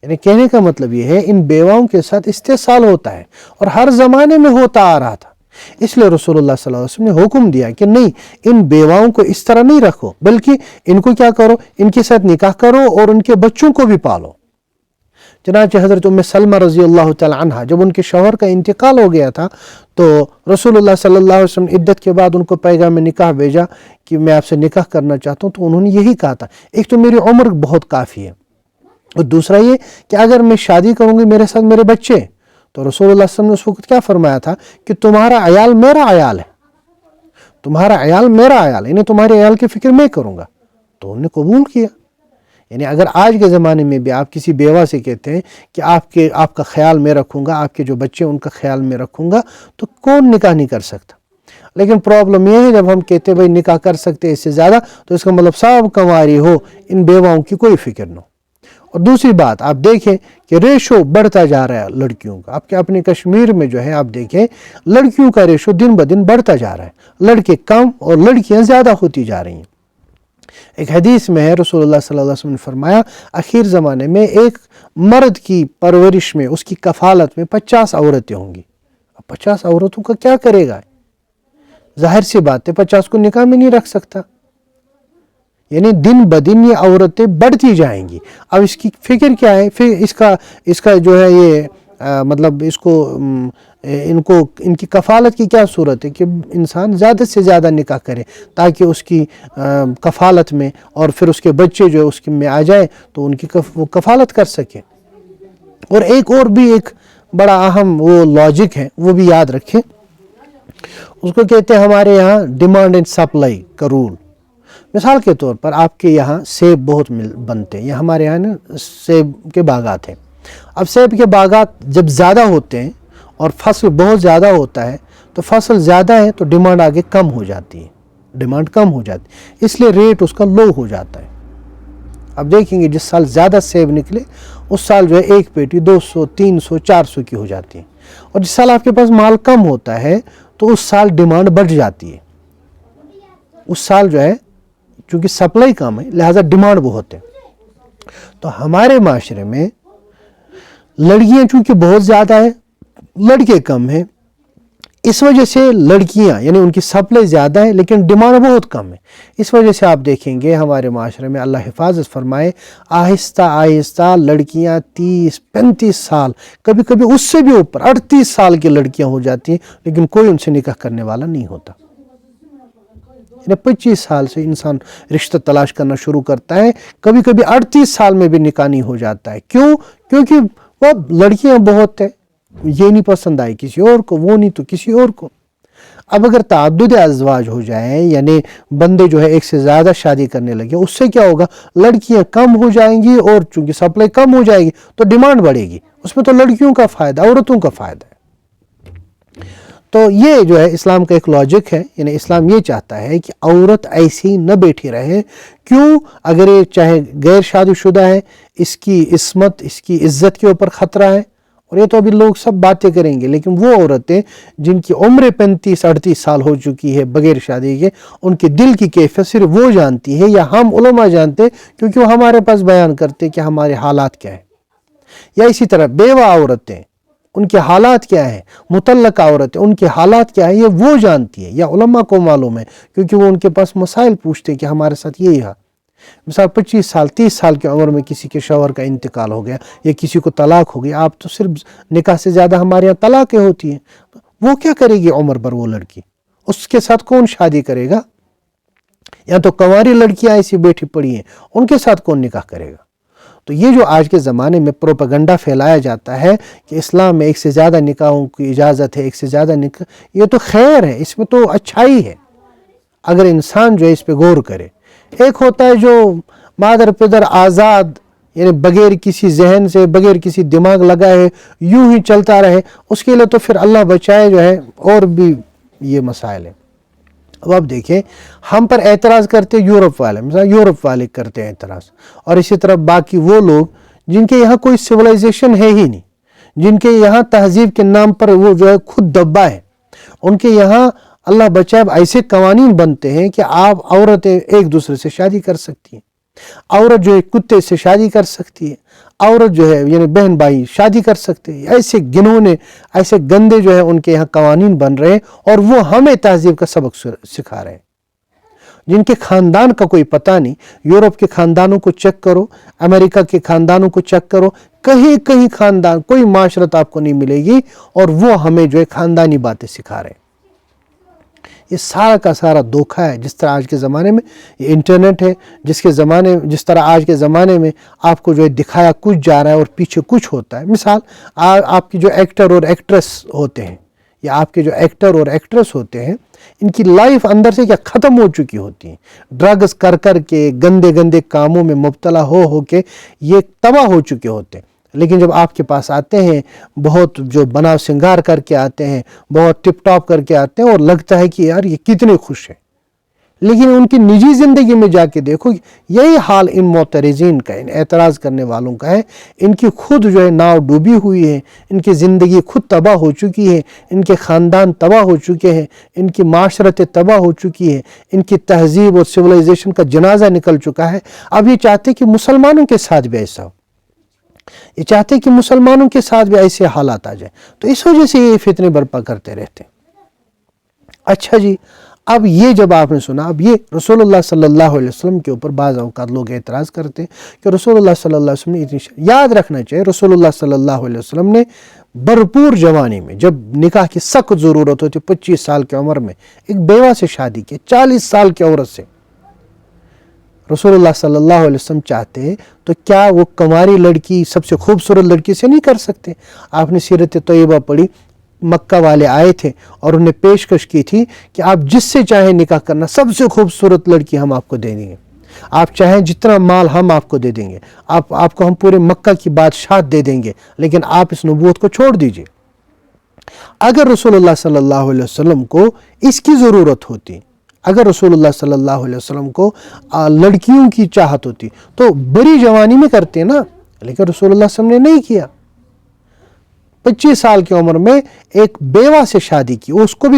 یعنی کہنے کا مطلب یہ ہے ان بیواؤں کے ساتھ استحصال ہوتا ہے اور ہر زمانے میں ہوتا آ رہا تھا۔ اس لیے رسول اللہ صلی اللہ علیہ وسلم نے حکم دیا کہ نہیں، ان بیواؤں کو اس طرح نہیں رکھو، بلکہ ان کو کیا کرو، ان کے ساتھ نکاح کرو اور ان کے بچوں کو بھی پالو۔ چنانچہ حضرت ام سلمہ رضی اللہ تعالی عنہ جب ان کے شوہر کا انتقال ہو گیا تھا تو رسول اللہ صلی اللہ علیہ وسلم عدت کے بعد ان کو پیغام نکاح بھیجا کہ میں آپ سے نکاح کرنا چاہتا ہوں، تو انہوں نے یہی کہا تھا، ایک تو میری عمر بہت کافی ہے، اور دوسرا یہ کہ اگر میں شادی کروں گی میرے ساتھ میرے بچے، تو رسول اللہ صلی اللہ علیہ وسلم نے اس وقت کیا فرمایا تھا کہ تمہارا عیال میرا عیال ہے، تمہارا عیال میرا عیال ہے، یعنی تمہارے عیال کی فکر میں کروں گا۔ تو انہوں نے قبول کیا۔ یعنی اگر آج کے زمانے میں بھی آپ کسی بیوہ سے کہتے ہیں کہ آپ کا خیال میں رکھوں گا، آپ کے جو بچے ان کا خیال میں رکھوں گا، تو کون نکاح نہیں کر سکتا؟ لیکن پرابلم یہ ہے جب ہم کہتے ہیں بھائی نکاح کر سکتے اس سے زیادہ، تو اس کا مطلب سب کنواری ہو، ان بیواؤں کی کوئی فکر نہ ہو۔ اور دوسری بات آپ دیکھیں کہ ریشو بڑھتا جا رہا ہے لڑکیوں کا۔ آپ کے اپنے کشمیر میں جو ہے آپ دیکھیں لڑکیوں کا ریشو دن بدن بڑھتا جا رہا ہے، لڑکے کم اور لڑکیاں زیادہ ہوتی جا رہی ہیں۔ ایک حدیث میں ہے رسول اللہ صلی اللہ علیہ وسلم نے فرمایا اخیر زمانے میں ایک مرد کی پرورش میں، اس کی کفالت میں 50 عورتیں ہوں گی۔ 50 عورتوں کا کیا کرے گا؟ ظاہر سی بات ہے 50 کو نکاح میں نہیں رکھ سکتا، یعنی دن بدن یہ عورتیں بڑھتی جائیں گی۔ اب اس کی فکر کیا ہے؟ پھر اس کا جو ہے یہ مطلب ان کی کفالت کی کیا صورت ہے کہ انسان زیادہ سے زیادہ نکاح کرے تاکہ اس کی کفالت میں اور پھر اس کے بچے جو ہے اس میں آ جائے تو ان کی وہ کفالت کر سکے۔ اور ایک بڑا اہم وہ لاجک ہے، وہ بھی یاد رکھیں، اس کو کہتے ہیں ہمارے یہاں ڈیمانڈ اینڈ سپلائی کا رول۔ مثال کے طور پر آپ کے یہاں سیب بہت بنتے ہیں، یا ہمارے یہاں سیب کے باغات ہیں۔ اب سیب کے باغات جب زیادہ ہوتے ہیں اور فصل بہت زیادہ ہوتا ہے تو فصل زیادہ ہے تو ڈیمانڈ آگے کم ہو جاتی ہے، ڈیمانڈ کم ہو جاتی ہے، اس لیے ریٹ اس کا لو ہو جاتا ہے۔ اب دیکھیں گے جس سال زیادہ سیب نکلے اس سال جو ہے ایک پیٹی 200 300 400 کی ہو جاتی ہے، اور جس سال آپ کے پاس مال کم ہوتا ہے تو اس سال ڈیمانڈ بڑھ جاتی ہے۔ اس سال جو ہے چونکہ سپلائی کم ہے لہٰذا ڈیمانڈ بہت ہے۔ تو ہمارے معاشرے میں لڑکیاں چونکہ بہت زیادہ ہیں، لڑکے کم ہیں، اس وجہ سے لڑکیاں یعنی ان کی سپلائی زیادہ ہے لیکن ڈیمانڈ بہت کم ہے۔ اس وجہ سے آپ دیکھیں گے ہمارے معاشرے میں اللہ حفاظت فرمائے آہستہ آہستہ لڑکیاں 30-35 سال، کبھی کبھی اس سے بھی اوپر 38 سال کی لڑکیاں ہو جاتی ہیں لیکن کوئی ان سے نکاح کرنے والا نہیں ہوتا۔ 25 سال سے انسان رشتہ تلاش کرنا شروع کرتا ہے، کبھی کبھی 38 سال میں بھی نکاح نہیں ہو جاتا ہے۔ کیوں؟ کیونکہ وہ لڑکیاں بہت ہیں، یہ نہیں پسند آئی کسی اور کو، وہ نہیں تو کسی اور کو۔ اب اگر تعدد ازواج ہو جائیں یعنی بندے جو ہے ایک سے زیادہ شادی کرنے لگے، اس سے کیا ہوگا؟ لڑکیاں کم ہو جائیں گی اور چونکہ سپلائی کم ہو جائے گی تو ڈیمانڈ بڑھے گی، اس میں تو لڑکیوں کا فائدہ، عورتوں کا فائدہ ہے۔ تو یہ جو ہے اسلام کا ایک لاجک ہے، یعنی اسلام یہ چاہتا ہے کہ عورت ایسی نہ بیٹھی رہے۔ کیوں؟ اگر یہ چاہے غیر شادی شدہ ہے، اس کی عصمت، اس کی عزت کے اوپر خطرہ ہے۔ اور یہ تو ابھی لوگ سب باتیں کریں گے، لیکن وہ عورتیں جن کی عمر 35-38 سال ہو چکی ہے بغیر شادی کے، ان کے دل کی کیفیت صرف وہ جانتی ہے یا ہم علماء جانتے ہیں، کیونکہ وہ ہمارے پاس بیان کرتے کہ ہمارے حالات کیا ہیں۔ یا اسی طرح بیوہ عورتیں، ان کے حالات کیا ہیں، مطلقہ عورتیں، ان کے حالات کیا ہیں، یہ وہ جانتی ہے یا علماء کو معلوم ہے، کیونکہ وہ ان کے پاس مسائل پوچھتے ہیں کہ ہمارے ساتھ یہ ہے۔ مثال 25 سال 30 سال کی عمر میں کسی کے شوہر کا انتقال ہو گیا یا کسی کو طلاق ہو گیا، آپ تو صرف نکاح سے زیادہ ہمارے یہاں طلاقیں ہوتی ہیں، وہ کیا کرے گی عمر بھر؟ وہ لڑکی، اس کے ساتھ کون شادی کرے گا؟ یا تو کنواری لڑکیاں ایسی بیٹھی پڑی ہیں، ان کے ساتھ کون نکاح کرے گا؟ تو یہ جو آج کے زمانے میں پروپیگنڈا پھیلایا جاتا ہے کہ اسلام میں ایک سے زیادہ نکاحوں کی اجازت ہے، ایک سے زیادہ نکاح، یہ تو خیر ہے، اس میں تو اچھائی ہے اگر انسان جو ہے اس پہ غور کرے۔ ایک ہوتا ہے جو مادر پدر آزاد، یعنی بغیر کسی ذہن سے، بغیر کسی دماغ لگائے یوں ہی چلتا رہے، اس کے لیے تو پھر اللہ بچائے جو ہے اور بھی یہ مسائل ہیں۔ اب آپ دیکھیں ہم پر اعتراض کرتے یورپ والے، مثلا یورپ والے کرتے ہیں اعتراض، اور اسی طرح باقی وہ لوگ جن کے یہاں کوئی سویلائزیشن ہے ہی نہیں، جن کے یہاں تہذیب کے نام پر وہ جو ہے خود دبا ہے، ان کے یہاں اللہ بچائے ایسے قوانین بنتے ہیں کہ آپ عورتیں ایک دوسرے سے شادی کر سکتی ہیں، عورت جو ہے کتے سے شادی کر سکتی ہے، عورت جو ہے یعنی بہن بھائی شادی کر سکتے ہیں۔ ایسے گنونے، ایسے گندے جو ہے ان کے یہاں قوانین بن رہے ہیں، اور وہ ہمیں تہذیب کا سبق سکھا رہے ہیں جن کے خاندان کا کوئی پتہ نہیں۔ یورپ کے خاندانوں کو چیک کرو، امریکہ کے خاندانوں کو چیک کرو، کہیں خاندان، کوئی معاشرت آپ کو نہیں ملے گی، اور وہ ہمیں جو ہے خاندانی باتیں سکھا رہے ہیں۔ یہ سارا کا سارا دھوکہ ہے۔ جس طرح آج کے زمانے میں یہ انٹرنیٹ ہے، جس طرح آج کے زمانے میں آپ کو جو ہے دکھایا کچھ جا رہا ہے اور پیچھے کچھ ہوتا ہے۔ مثال آپ کی جو ایکٹر اور ایکٹریس ہوتے ہیں یا آپ کے جو ایکٹر اور ایکٹریس ہوتے ہیں ان کی لائف اندر سے کیا ختم ہو چکی ہوتی ہے، ڈرگز کر کر کے گندے گندے کاموں میں مبتلا ہو کے یہ تباہ ہو چکے ہوتے ہیں۔ لیکن جب آپ کے پاس آتے ہیں، بہت جو بناؤ سنگار کر کے آتے ہیں، بہت ٹپ ٹاپ کر کے آتے ہیں، اور لگتا ہے کہ یار یہ کتنے خوش ہیں، لیکن ان کی نجی زندگی میں جا کے دیکھو یہی حال ان معترضین کا، ان اعتراض کرنے والوں کا ہے۔ ان کی خود جو ہے ناؤ ڈوبی ہوئی ہے، ان کی زندگی خود تباہ ہو چکی ہے، ان کے خاندان تباہ ہو چکے ہیں، ان کی معاشرتیں تباہ ہو چکی ہیں، ان کی تہذیب اور سویلائزیشن کا جنازہ نکل چکا ہے۔ اب یہ چاہتے کہ مسلمانوں کے ساتھ بھی ایسا ہو، یہ چاہتے کہ مسلمانوں کے ساتھ بھی ایسے حالات آ جائیں، تو اس وجہ سے یہ فتنے برپا کرتے رہتے ہیں۔ اچھا جی، اب یہ جب آپ نے سنا، اب یہ رسول اللہ صلی اللہ علیہ وسلم کے اوپر بعض اوقات لوگ اعتراض کرتے ہیں کہ رسول اللہ صلی اللہ علیہ وسلم نے اتنی یاد رکھنا چاہیے رسول اللہ صلی اللہ علیہ وسلم نے بھرپور جوانی میں، جب نکاح کی سخت ضرورت ہوتی، 25 سال کی عمر میں ایک بیوہ سے شادی کی، 40 سال کی عورت سے رسول اللہ صلی اللہ علیہ وسلم چاہتے تو کیا وہ کنواری لڑکی سب سے خوبصورت لڑکی سے نہیں کر سکتے؟ آپ نے سیرت طیبہ پڑھی، مکہ والے آئے تھے اور انہیں پیشکش کی تھی کہ آپ جس سے چاہیں نکاح کرنا، سب سے خوبصورت لڑکی ہم آپ کو دے دیں گے، آپ چاہیں جتنا مال ہم آپ کو دے دیں گے، آپ کو ہم پورے مکہ کی بادشاہت دے دیں گے، لیکن آپ اس نبوت کو چھوڑ دیجئے۔ اگر رسول اللہ صلی اللہ علیہ وسلم کو اس کی ضرورت ہوتی، اگر رسول اللہ صلی اللہ علیہ وسلم کو لڑکیوں کی چاہت ہوتی تو بڑی جوانی میں کرتے نا، لیکن رسول اللہ صلی اللہ علیہ وسلم نے نہیں کیا۔ 25 سال کی عمر میں ایک بیوہ سے شادی کی، اس کو بھی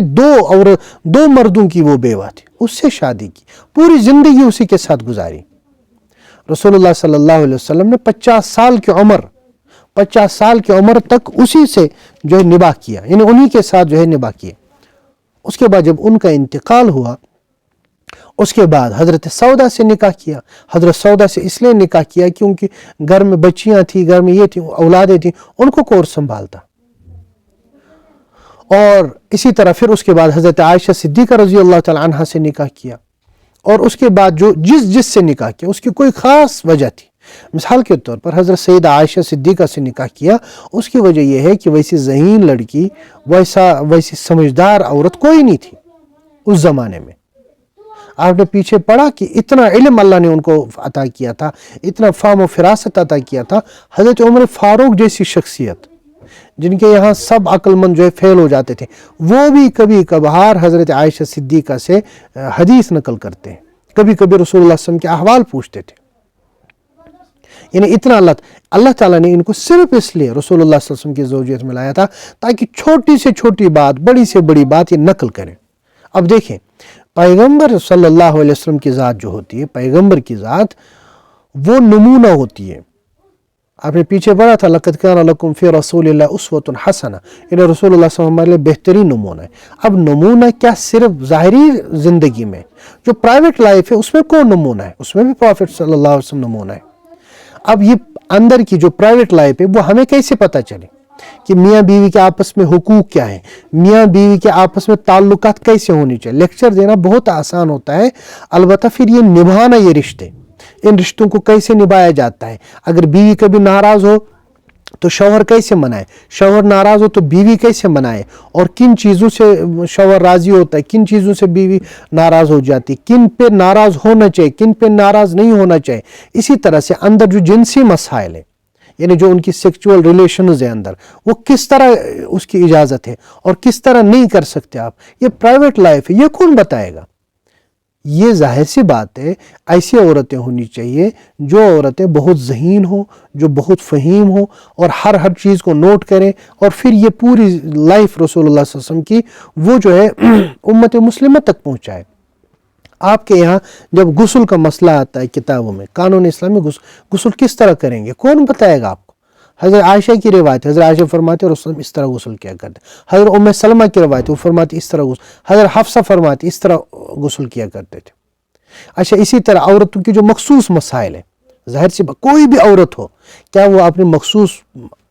دو مردوں کی وہ بیوہ تھی، اس سے شادی کی، پوری زندگی اسی کے ساتھ گزاری۔ رسول اللہ صلی اللہ علیہ وسلم نے 50 سال کی عمر تک اسی سے جو ہے نباہ کیا، یعنی انہی کے ساتھ جو ہے نباہ کیا۔ اس کے بعد جب ان کا انتقال ہوا، اس کے بعد حضرت سودا سے نکاح کیا۔ حضرت سودا سے اس لیے نکاح کیا کیونکہ گھر میں بچیاں تھیں، گھر میں یہ تھیں، اولادیں تھیں، ان کو کون سنبھالتا۔ اور اسی طرح پھر اس کے بعد حضرت عائشہ صدیقہ رضی اللہ تعالی عنہ سے نکاح کیا، اور اس کے بعد جو جس سے نکاح کیا اس کی کوئی خاص وجہ تھی۔ مثال کے طور پر حضرت سیدہ عائشہ صدیقہ سے نکاح کیا، اس کی وجہ یہ ہے کہ ویسی ذہین لڑکی، ویسی سمجھدار عورت کوئی نہیں تھی اس زمانے میں۔ آپ نے پیچھے پڑھا کہ اتنا علم اللہ نے ان کو عطا کیا تھا، اتنا فہم و فراست عطا کیا تھا۔ حضرت عمر فاروق جیسی شخصیت جن کے یہاں سب عقل مند جو ہے فیل ہو جاتے تھے، وہ بھی کبھی کبھار حضرت عائشہ صدیقہ سے حدیث نقل کرتے ہیں، کبھی کبھی رسول اللہ صلی اللہ علیہ وسلم کے احوال پوچھتے تھے۔ یعنی اتنا اللہ تعالیٰ نے ان کو صرف اس لیے رسول اللہ صلی اللہ علیہ وسلم کی زوجیت میں لایا تھا تاکہ چھوٹی سے چھوٹی بات، بڑی سے بڑی بات یہ نقل کریں۔ اب دیکھیں، پیغمبر صلی اللہ علیہ وسلم کی ذات جو ہوتی ہے، پیغمبر کی ذات وہ نمونہ ہوتی ہے۔ آپ نے پیچھے پڑھا تھا لَقَدْ كَانَ لَكُمْ فِي رَسُولِ اللَّهِ أُسْوَةٌ حَسَنَةٌ، یعنی رسول اللہ صلی اللہ علیہ وسلم ہمارے لیے بہترین نمونہ ہے۔ اب نمونہ کیا صرف ظاہری زندگی میں، جو پرائیویٹ لائف ہے اس میں کون نمونہ ہے؟ اس میں بھی پروفٹ صلی اللہ علیہ وسلم نمونہ ہے۔ اب یہ اندر کی جو پرائیویٹ لائف ہے وہ ہمیں کیسے پتہ چلے کہ میاں بیوی کے آپس میں حقوق کیا ہیں، میاں بیوی کے آپس میں تعلقات کیسے ہونی چاہیے؟ لیکچر دینا بہت آسان ہوتا ہے، البتہ پھر یہ نبھانا، یہ رشتے، ان رشتوں کو کیسے نبھایا جاتا ہے۔ اگر بیوی کبھی ناراض ہو تو شوہر کیسے منائے، شوہر ناراض ہو تو بیوی کیسے منائے، اور کن چیزوں سے شوہر راضی ہوتا ہے، کن چیزوں سے بیوی ناراض ہو جاتی، کن پہ ناراض ہونا چاہیے، کن پہ ناراض نہیں ہونا چاہیے۔ اسی طرح سے اندر جو جنسی مسائل ہیں، یعنی جو ان کی سیکچول ریلیشنز ہیں اندر، وہ کس طرح اس کی اجازت ہے اور کس طرح نہیں کر سکتے آپ، یہ پرائیویٹ لائف ہے، یہ کون بتائے گا؟ یہ ظاہر سی بات ہے، ایسی عورتیں ہونی چاہیے جو عورتیں بہت ذہین ہوں، جو بہت فہیم ہوں، اور ہر چیز کو نوٹ کریں، اور پھر یہ پوری لائف رسول اللہ صلی اللہ علیہ وسلم کی وہ جو ہے امت مسلمہ تک پہنچائے۔ آپ کے یہاں جب غسل کا مسئلہ آتا ہے کتابوں میں، قانون اسلامی غسل کس طرح کریں گے، کون بتائے گا آپ کو؟ حضرت عائشہ کی روایت، حضرت عائشہ فرماتے ہیں رسول اس طرح غسل کیا کرتے، حضرت ام سلمہ کی روایت، وہ فرماتی اس طرح غسل، حضرت حفصہ فرماتی اس طرح غسل کیا کرتے تھے۔ اچھا، اسی طرح عورتوں کی جو مخصوص مسائل ہیں، ظاہر سی بات، کوئی بھی عورت ہو، کیا وہ اپنے مخصوص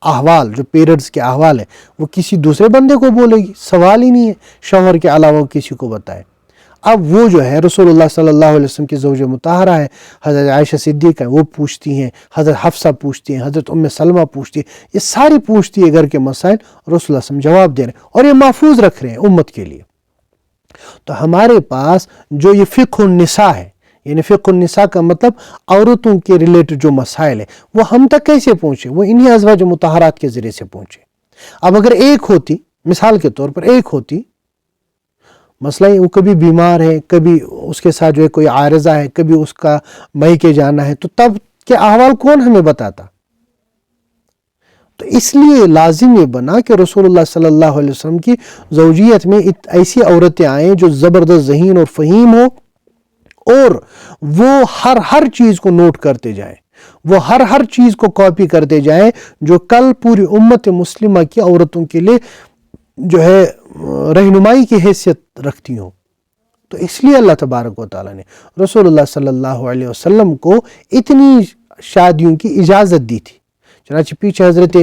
احوال، جو پیریڈز کے احوال ہیں، وہ کسی دوسرے بندے کو بولے گی؟ سوال ہی نہیں ہے شوہر کے علاوہ کسی کو بتائے۔ اب وہ جو ہے رسول اللہ صلی اللہ علیہ وسلم کی زوج مطہرہ ہے، حضرت عائشہ صدیقہ ہیں، وہ پوچھتی ہیں، حضرت حفصہ پوچھتی ہیں، حضرت ام سلمہ پوچھتی ہیں، یہ ساری پوچھتی ہے گھر کے مسائل، رسول اللہ صلی اللہ علیہ وسلم جواب دے رہے ہیں اور یہ محفوظ رکھ رہے ہیں امت کے لیے۔ تو ہمارے پاس جو یہ فقہ النساء ہے، یعنی فقہ النساء کا مطلب عورتوں کے ریلیٹڈ جو مسائل ہیں وہ ہم تک کیسے پہنچے؟ وہ انہی ازواج مطہرات کے ذریعے سے پہنچے۔ اب اگر ایک ہوتی، مثال کے طور پر ایک ہوتی، مسئلہ وہ کبھی بیمار ہے، کبھی اس کے ساتھ جو ہے کوئی عارضہ ہے، کبھی اس کا میکے جانا ہے، تو تب کے احوال کون ہمیں بتاتا؟ تو اس لیے لازم یہ بنا کہ رسول اللہ صلی اللہ علیہ وسلم کی زوجیت میں ایسی عورتیں آئیں جو زبردست ذہین اور فہیم ہو، اور وہ ہر چیز کو نوٹ کرتے جائیں، وہ ہر چیز کو کاپی کرتے جائیں جو کل پوری امت مسلمہ کی عورتوں کے لیے جو ہے رہنمائی کی حیثیت رکھتی ہوں۔ تو اس لیے اللہ تبارک و تعالیٰ نے رسول اللہ صلی اللہ علیہ وسلم کو اتنی شادیوں کی اجازت دی تھی۔ چنانچہ پیچھے حضرت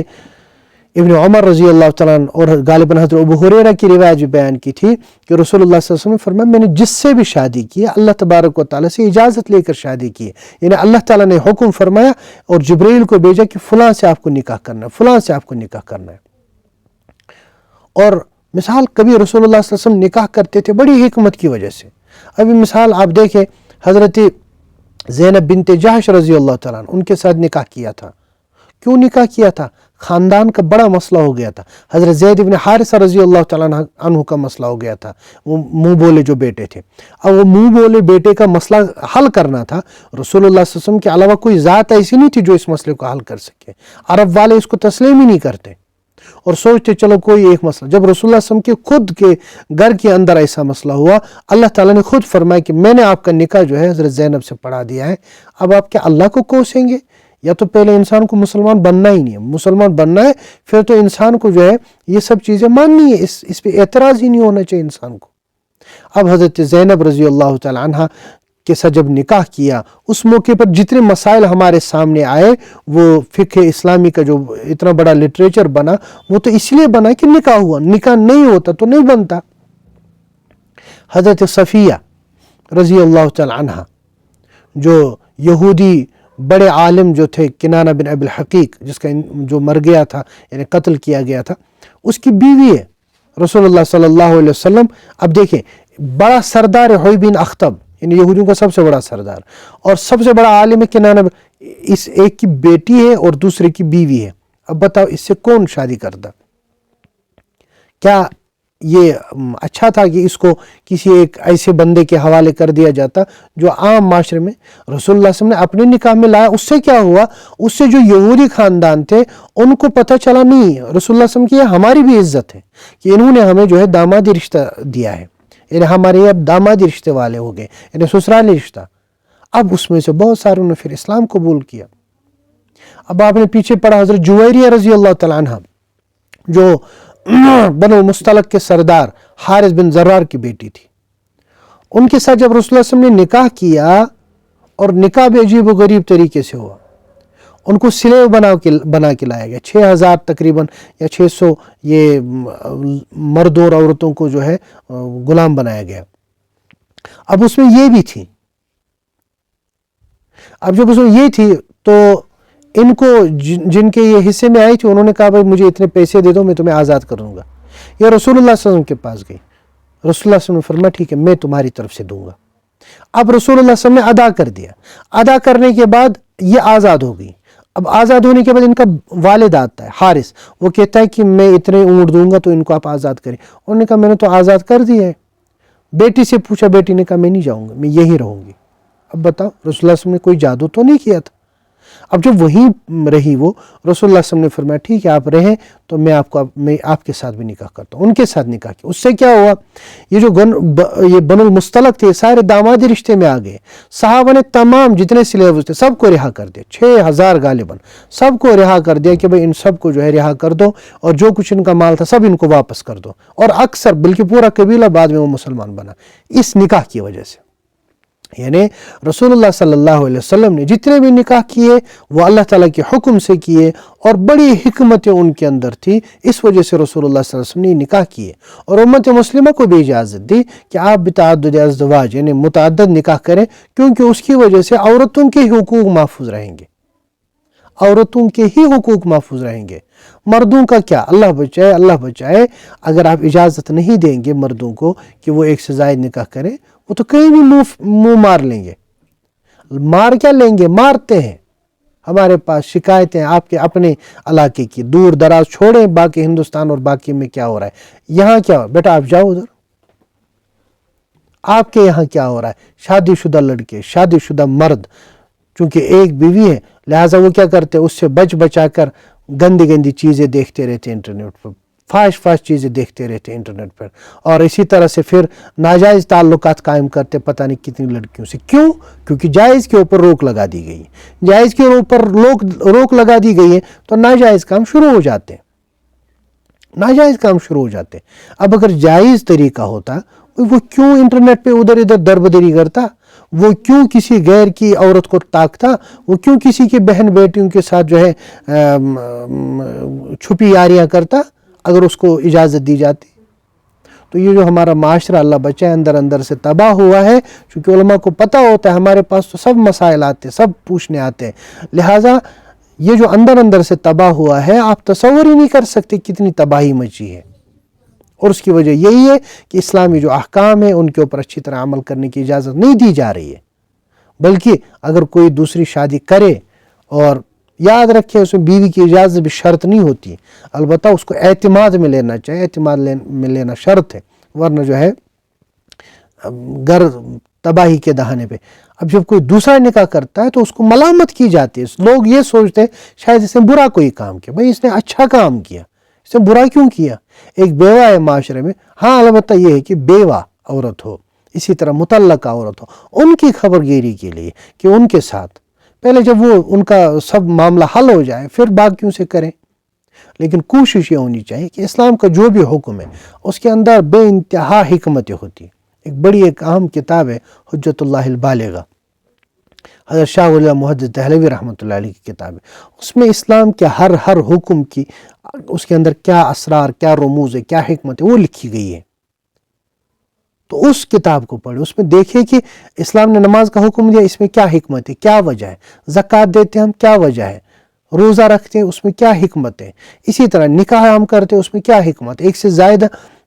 ابن عمر رضی اللہ تعالیٰ عنہ اور غالباً حضرت ابو ہریرہ کی روایت بھی بیان کی تھی کہ رسول اللہ صلی اللہ علیہ وسلم نے فرمایا میں نے جس سے بھی شادی کی ہے اللہ تبارک و تعالیٰ سے اجازت لے کر شادی کی ہے، یعنی اللہ تعالیٰ نے حکم فرمایا اور جبرائیل کو بھیجا کہ فلاں سے آپ کو نکاح کرنا ہے، فلاں سے آپ کو نکاح کرنا ہے۔ اور مثال کبھی رسول اللہ صلی اللہ علیہ وسلم نکاح کرتے تھے بڑی حکمت کی وجہ سے۔ ابھی مثال آپ دیکھیں حضرت زینب بنت جحش رضی اللہ تعالیٰ عنہ، ان کے ساتھ نکاح کیا تھا۔ کیوں نکاح کیا تھا؟ خاندان کا بڑا مسئلہ ہو گیا تھا۔ حضرت زید بن حارثہ رضی اللہ تعالیٰ عنہ کا مسئلہ ہو گیا تھا، وہ منہ بولے جو بیٹے تھے۔ اب وہ منہ بولے بیٹے کا مسئلہ حل کرنا تھا، رسول اللہ صلی اللہ علیہ وسلم کے علاوہ کوئی ذات ایسی نہیں تھی جو اس مسئلے کو حل کر سکے۔ عرب والے اس کو تسلیم ہی نہیں کرتے اور سوچتے چلو کوئی ایک مسئلہ۔ جب رسول اللہ صلی اللہ علیہ وسلم کے خود کے گھر کے اندر ایسا مسئلہ ہوا، اللہ تعالیٰ نے خود فرمایا کہ میں نے آپ کا نکاح جو ہے حضرت زینب سے پڑھا دیا ہے۔ اب آپ کیا اللہ کو کوسیں گے؟ یا تو پہلے انسان کو مسلمان بننا ہی نہیں ہے، مسلمان بننا ہے پھر تو انسان کو جو ہے یہ سب چیزیں ماننی ہے، اس پہ اعتراض ہی نہیں ہونا چاہیے انسان کو۔ اب حضرت زینب رضی اللہ تعالی عنہ کے ساتھ جب نکاح کیا، اس موقع پر جتنے مسائل ہمارے سامنے آئے، وہ فقہ اسلامی کا جو اتنا بڑا لٹریچر بنا، وہ تو اس لیے بنا کہ نکاح ہوا، نکاح نہیں ہوتا تو نہیں بنتا۔ حضرت صفیہ رضی اللہ تعالی عنہ جو یہودی بڑے عالم جو تھے، کنانہ بن ابی الحقیق، جس کا جو مر گیا تھا یعنی قتل کیا گیا تھا، اس کی بیوی ہے رسول اللہ صلی اللہ علیہ وسلم۔ اب دیکھیں بڑا سردار ہے حوی بن اخطب، یعنی یہودیوں کا سب سے بڑا سردار، اور سب سے بڑا عالم ہے کنانہ، اس ایک کی بیٹی ہے اور دوسرے کی بیوی ہے۔ اب بتاؤ اس سے کون شادی کرتا؟ کیا یہ اچھا تھا کہ اس کو کسی ایک ایسے بندے کے حوالے کر دیا جاتا جو عام معاشرے میں؟ رسول اللہ صلی اللہ علیہ وسلم نے اپنے نکاح میں لایا، اس سے کیا ہوا؟ اس سے جو یہودی خاندان تھے ان کو پتہ چلا نہیں، رسول اللہ صلی اللہ علیہ وسلم کی ہماری بھی عزت ہے کہ انہوں نے ہمیں جو ہے دامادی رشتہ دیا ہے، یعنی ہمارے اب دامادی رشتے والے ہو گئے، یعنی سسرالی رشتہ۔ اب اس میں سے بہت ساروں نے پھر اسلام قبول کیا۔ اب آپ نے پیچھے پڑھا حضرت جویریہ رضی اللہ تعالیٰ عنہ جو بنو مستلق کے سردار حارث بن زرار کی بیٹی تھی، ان کے ساتھ جب رسول اللہ صلی اللہ علیہ وسلم نے نکاح کیا، اور نکاح بھی عجیب و غریب طریقے سے ہوا، ان کو سلیو بنا کے لایا گیا، 6000 تقریباً یا 600 یہ مرد اور عورتوں کو جو ہے غلام بنایا گیا۔ اب اس میں یہ بھی تھی، اب جب اس میں یہ تھی تو ان کو جن کے یہ حصے میں آئی تھی انہوں نے کہا بھائی مجھے اتنے پیسے دے دو میں تمہیں آزاد کروں گا۔ یہ رسول اللہ صلی اللہ علیہ وسلم کے پاس گئی، رسول اللہ صلی اللہ علیہ وسلم نے فرمایا ٹھیک ہے میں تمہاری طرف سے دوں گا۔ اب رسول اللہ صلی اللہ علیہ وسلم نے ادا کر دیا، ادا کرنے کے بعد یہ آزاد ہو گئی۔ اب آزاد ہونے کے بعد ان کا والد آتا ہے حارث، وہ کہتا ہے کہ میں اتنے اونٹ دوں گا تو ان کو آپ آزاد کریں۔ انہوں نے کہا میں نے تو آزاد کر دیا ہے۔ بیٹی سے پوچھا، بیٹی نے کہا میں نہیں جاؤں گا، میں یہی رہوں گی۔ اب بتاؤ رسول اللہ صلی اللہ علیہ وسلم نے کوئی جادو تو نہیں کیا تھا۔ اب جب وہیں رہی وہ، رسول اللہ صلی اللہ علیہ وسلم نے فرمایا ٹھیک ہے آپ رہیں تو میں آپ کے ساتھ بھی نکاح کرتا ہوں۔ ان کے ساتھ نکاح کیا، اس سے کیا ہوا؟ یہ جو بنو المستلق تھے سارے دامادی رشتے میں آ گئے۔ صحابہ نے تمام جتنے سلیبس تھے سب کو رہا کر دیا، 6000 غالباً سب کو رہا کر دیا کہ بھائی ان سب کو جو ہے رہا کر دو، اور جو کچھ ان کا مال تھا سب ان کو واپس کر دو۔ اور اکثر بلکہ پورا قبیلہ بعد میں وہ مسلمان بنا اس نکاح کی وجہ سے۔ یعنی رسول اللہ صلی اللہ علیہ وسلم نے جتنے بھی نکاح کیے وہ اللہ تعالیٰ کے حکم سے کیے، اور بڑی حکمتیں ان کے اندر تھی، اس وجہ سے رسول اللہ صلی اللہ علیہ وسلم نے نکاح کیے، اور امت مسلمہ کو بھی اجازت دی کہ آپ بتعدد ازدواج یعنی متعدد نکاح کریں، کیونکہ اس کی وجہ سے عورتوں کے حقوق محفوظ رہیں گے، عورتوں کے ہی حقوق محفوظ رہیں گے۔ مردوں کا کیا، اللہ بچائے اللہ بچائے، اگر آپ اجازت نہیں دیں گے مردوں کو کہ وہ ایک سے زائد نکاح کریں، وہ تو کہیں بھی منہ مار لیں گے۔ مار کیا لیں گے؟ مارتے ہیں۔ ہمارے پاس شکایتیں آپ کے اپنے علاقے کی، دور دراز چھوڑیں باقی ہندوستان اور باقی میں کیا ہو رہا ہے، یہاں کیا ہو، بیٹا آپ جاؤ ادھر، آپ کے یہاں کیا ہو رہا ہے۔ شادی شدہ لڑکے، شادی شدہ مرد، چونکہ ایک بیوی ہے لہٰذا وہ کیا کرتے ہیں، اس سے بچا کر گندی گندی چیزیں دیکھتے رہتے ہیں انٹرنیٹ پر، فاش چیزیں دیکھتے رہتے ہیں انٹرنیٹ پر، اور اسی طرح سے پھر ناجائز تعلقات قائم کرتے پتہ نہیں کتنی لڑکیوں سے۔ کیوں؟ کیونکہ جائز کے اوپر روک لگا دی گئی ہے، جائز کے اوپر روک لگا دی گئی ہے تو ناجائز کام شروع ہو جاتے ہیں، ناجائز کام شروع ہو جاتے ہیں۔ اب اگر جائز طریقہ ہوتا وہ کیوں انٹرنیٹ پہ ادھر ادھر دربدری کرتا، وہ کیوں کسی غیر کی عورت کو تاکتا، وہ کیوں کسی کی بہن بیٹیوں کے ساتھ جو ہے چھپی یاریاں کرتا اگر اس کو اجازت دی جاتی۔ تو یہ جو ہمارا معاشرہ اللہ بچائے اندر سے تباہ ہوا ہے، چونکہ علماء کو پتہ ہوتا ہے ہمارے پاس تو سب مسائل آتے سب پوچھنے آتے ہیں، لہٰذا یہ جو اندر سے تباہ ہوا ہے آپ تصور ہی نہیں کر سکتے کتنی تباہی مچی ہے، اور اس کی وجہ یہی ہے کہ اسلامی جو احکام ہیں ان کے اوپر اچھی طرح عمل کرنے کی اجازت نہیں دی جا رہی ہے، بلکہ اگر کوئی دوسری شادی کرے، اور یاد رکھیں اس میں بیوی کی اجازت بھی شرط نہیں ہوتی، البتہ اس کو اعتماد میں لینا چاہیے، اعتماد میں لینا شرط ہے، ورنہ جو ہے گھر تباہی کے دہانے پہ۔ اب جب کوئی دوسرا نکاح کرتا ہے تو اس کو ملامت کی جاتی ہے، لوگ یہ سوچتے ہیں شاید اس نے برا کوئی کام کیا، بھائی اس نے اچھا کام کیا، اس نے برا کیوں کیا؟ ایک بیوہ ہے معاشرے میں، ہاں البتہ یہ ہے کہ بیوہ عورت ہو، اسی طرح مطلقہ عورت ہو، ان کی خبر گیری کے لیے کہ ان کے ساتھ پہلے جب وہ ان کا سب معاملہ حل ہو جائے پھر باقیوں سے کریں، لیکن کوشش یہ ہونی چاہیے کہ اسلام کا جو بھی حکم ہے اس کے اندر بے انتہا حکمتیں ہوتی ہیں۔ ایک اہم کتاب ہے حجت اللہ البالغہ، حضرت شاہ ولی اللہ محدث دہلوی رحمۃ اللہ علیہ کی کتاب ہے، اس میں اسلام کے ہر حکم کی اس کے اندر کیا اسرار، کیا رموز ہے، کیا حکمت ہے وہ لکھی گئی ہے۔ تو اس کتاب کو پڑھیں، اس میں دیکھیں کہ اسلام نے نماز کا حکم دیا، اس میں کیا حکمت ہے، کیا وجہ ہے، زکوٰۃ دیتے ہم کیا وجہ ہے، روزہ رکھتے ہیں اس میں کیا حکمت ہے، اسی طرح نکاح ہم کرتے ہیں اس میں کیا حکمت ہے، ایک سے زائد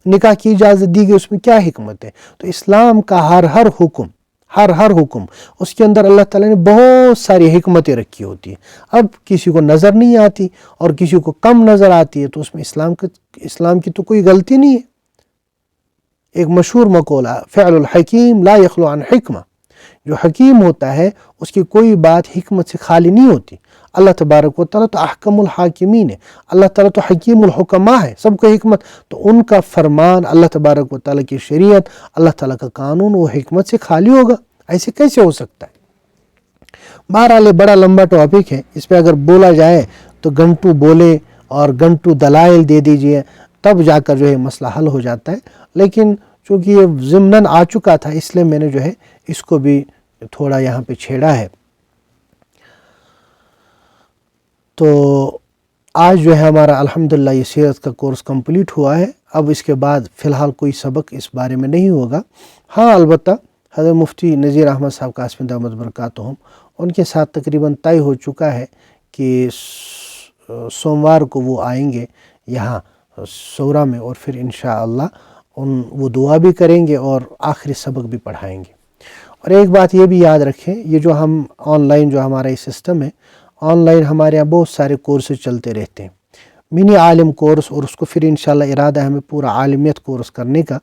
نکاح کی اجازت دی گئی اس میں کیا حکمت ہے۔ تو اسلام کا ہر حکم اس کے اندر اللہ تعالیٰ نے بہت ساری حکمتیں رکھی ہوتی ہیں، اب کسی کو نظر نہیں آتی اور کسی کو کم نظر آتی ہے، تو اس میں اسلام کی تو کوئی غلطی نہیں ہے۔ ایک مشہور مقولہ فعل الحکیم لا یخلو عن حکمہ، جو حکیم ہوتا ہے اس کی کوئی بات حکمت سے خالی نہیں ہوتی۔ اللہ تبارک و تعالیٰ تو احکم الحاکمین ہے، اللہ تعالیٰ تو حکیم الحکماء ہے، سب کو حکمت، تو ان کا فرمان، اللہ تبارک و تعالیٰ کی شریعت، اللہ تعالیٰ کا قانون وہ حکمت سے خالی ہوگا؟ ایسے کیسے ہو سکتا ہے؟ بہرحال یہ بڑا لمبا ٹاپک ہے، اس پہ اگر بولا جائے تو گھنٹوں بولے اور گھنٹوں دلائل دے دیجئے تب جا کر جو ہے مسئلہ حل ہو جاتا ہے، لیکن چونکہ یہ ضمناً آ چکا تھا اس لیے میں نے جو ہے اس کو بھی تھوڑا یہاں پہ چھیڑا ہے۔ تو آج جو ہے ہمارا الحمدللہ یہ سیرت کا کورس کمپلیٹ ہوا ہے، اب اس کے بعد فی الحال کوئی سبق اس بارے میں نہیں ہوگا۔ ہاں البتہ حضرت مفتی نذیر احمد صاحب قاسمی دامت برکاتہم ان کے ساتھ تقریباً طے ہو چکا ہے کہ سوموار کو وہ آئیں گے یہاں سورہ میں، اور پھر انشاءاللہ وہ دعا بھی کریں گے اور آخری سبق بھی پڑھائیں گے۔ اور ایک بات یہ بھی یاد رکھیں، یہ جو ہم آن لائن جو ہمارا یہ سسٹم ہے، آن لائن ہمارے یہاں بہت سارے کورسز چلتے رہتے ہیں، منی عالم کورس، اور اس کو پھر انشاءاللہ ارادہ ہے ہمیں پورا عالمیت کورس کرنے کا،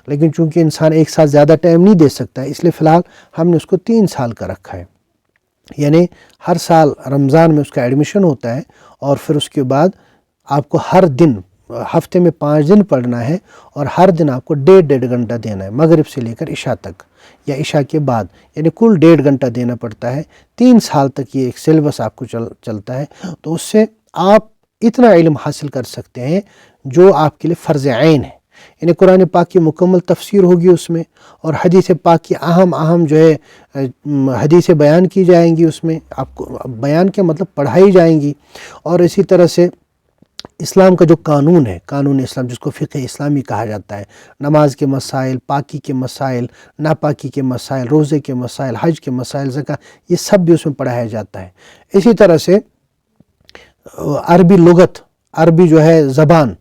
لیکن چونکہ انسان ایک ساتھ زیادہ ٹائم نہیں دے سکتا ہے اس لیے فی الحال ہم نے اس کو 3 سال کا رکھا ہے، یعنی ہر سال رمضان میں اس کا ایڈمیشن ہوتا ہے، اور پھر اس کے بعد آپ کو ہر دن ہفتے میں 5 دن پڑھنا ہے، اور ہر دن آپ کو 1.5 گھنٹہ دینا ہے، مغرب سے لے کر عشاء تک یا عشاء کے بعد، یعنی کل 1.5 گھنٹہ دینا پڑتا ہے۔ 3 سال تک یہ ایک سلیبس آپ کو چلتا ہے، تو اس سے آپ اتنا علم حاصل کر سکتے ہیں جو آپ کے لیے فرض عین ہے۔ یعنی قرآن پاک کی مکمل تفسیر ہوگی اس میں، اور حدیث پاک کی اہم جو ہے حدیثیں بیان کی جائیں گی اس میں، آپ کو بیان کے مطلب پڑھائی جائیں گی، اور اسی طرح سے اسلام کا جو قانون ہے، قانون اسلام جس کو فقہ اسلامی کہا جاتا ہے، نماز کے مسائل، پاکی کے مسائل، ناپاکی کے مسائل، روزے کے مسائل، حج کے مسائل، زکوٰۃ، یہ سب بھی اس میں پڑھایا جاتا ہے۔ اسی طرح سے عربی لغت، عربی جو ہے زبان،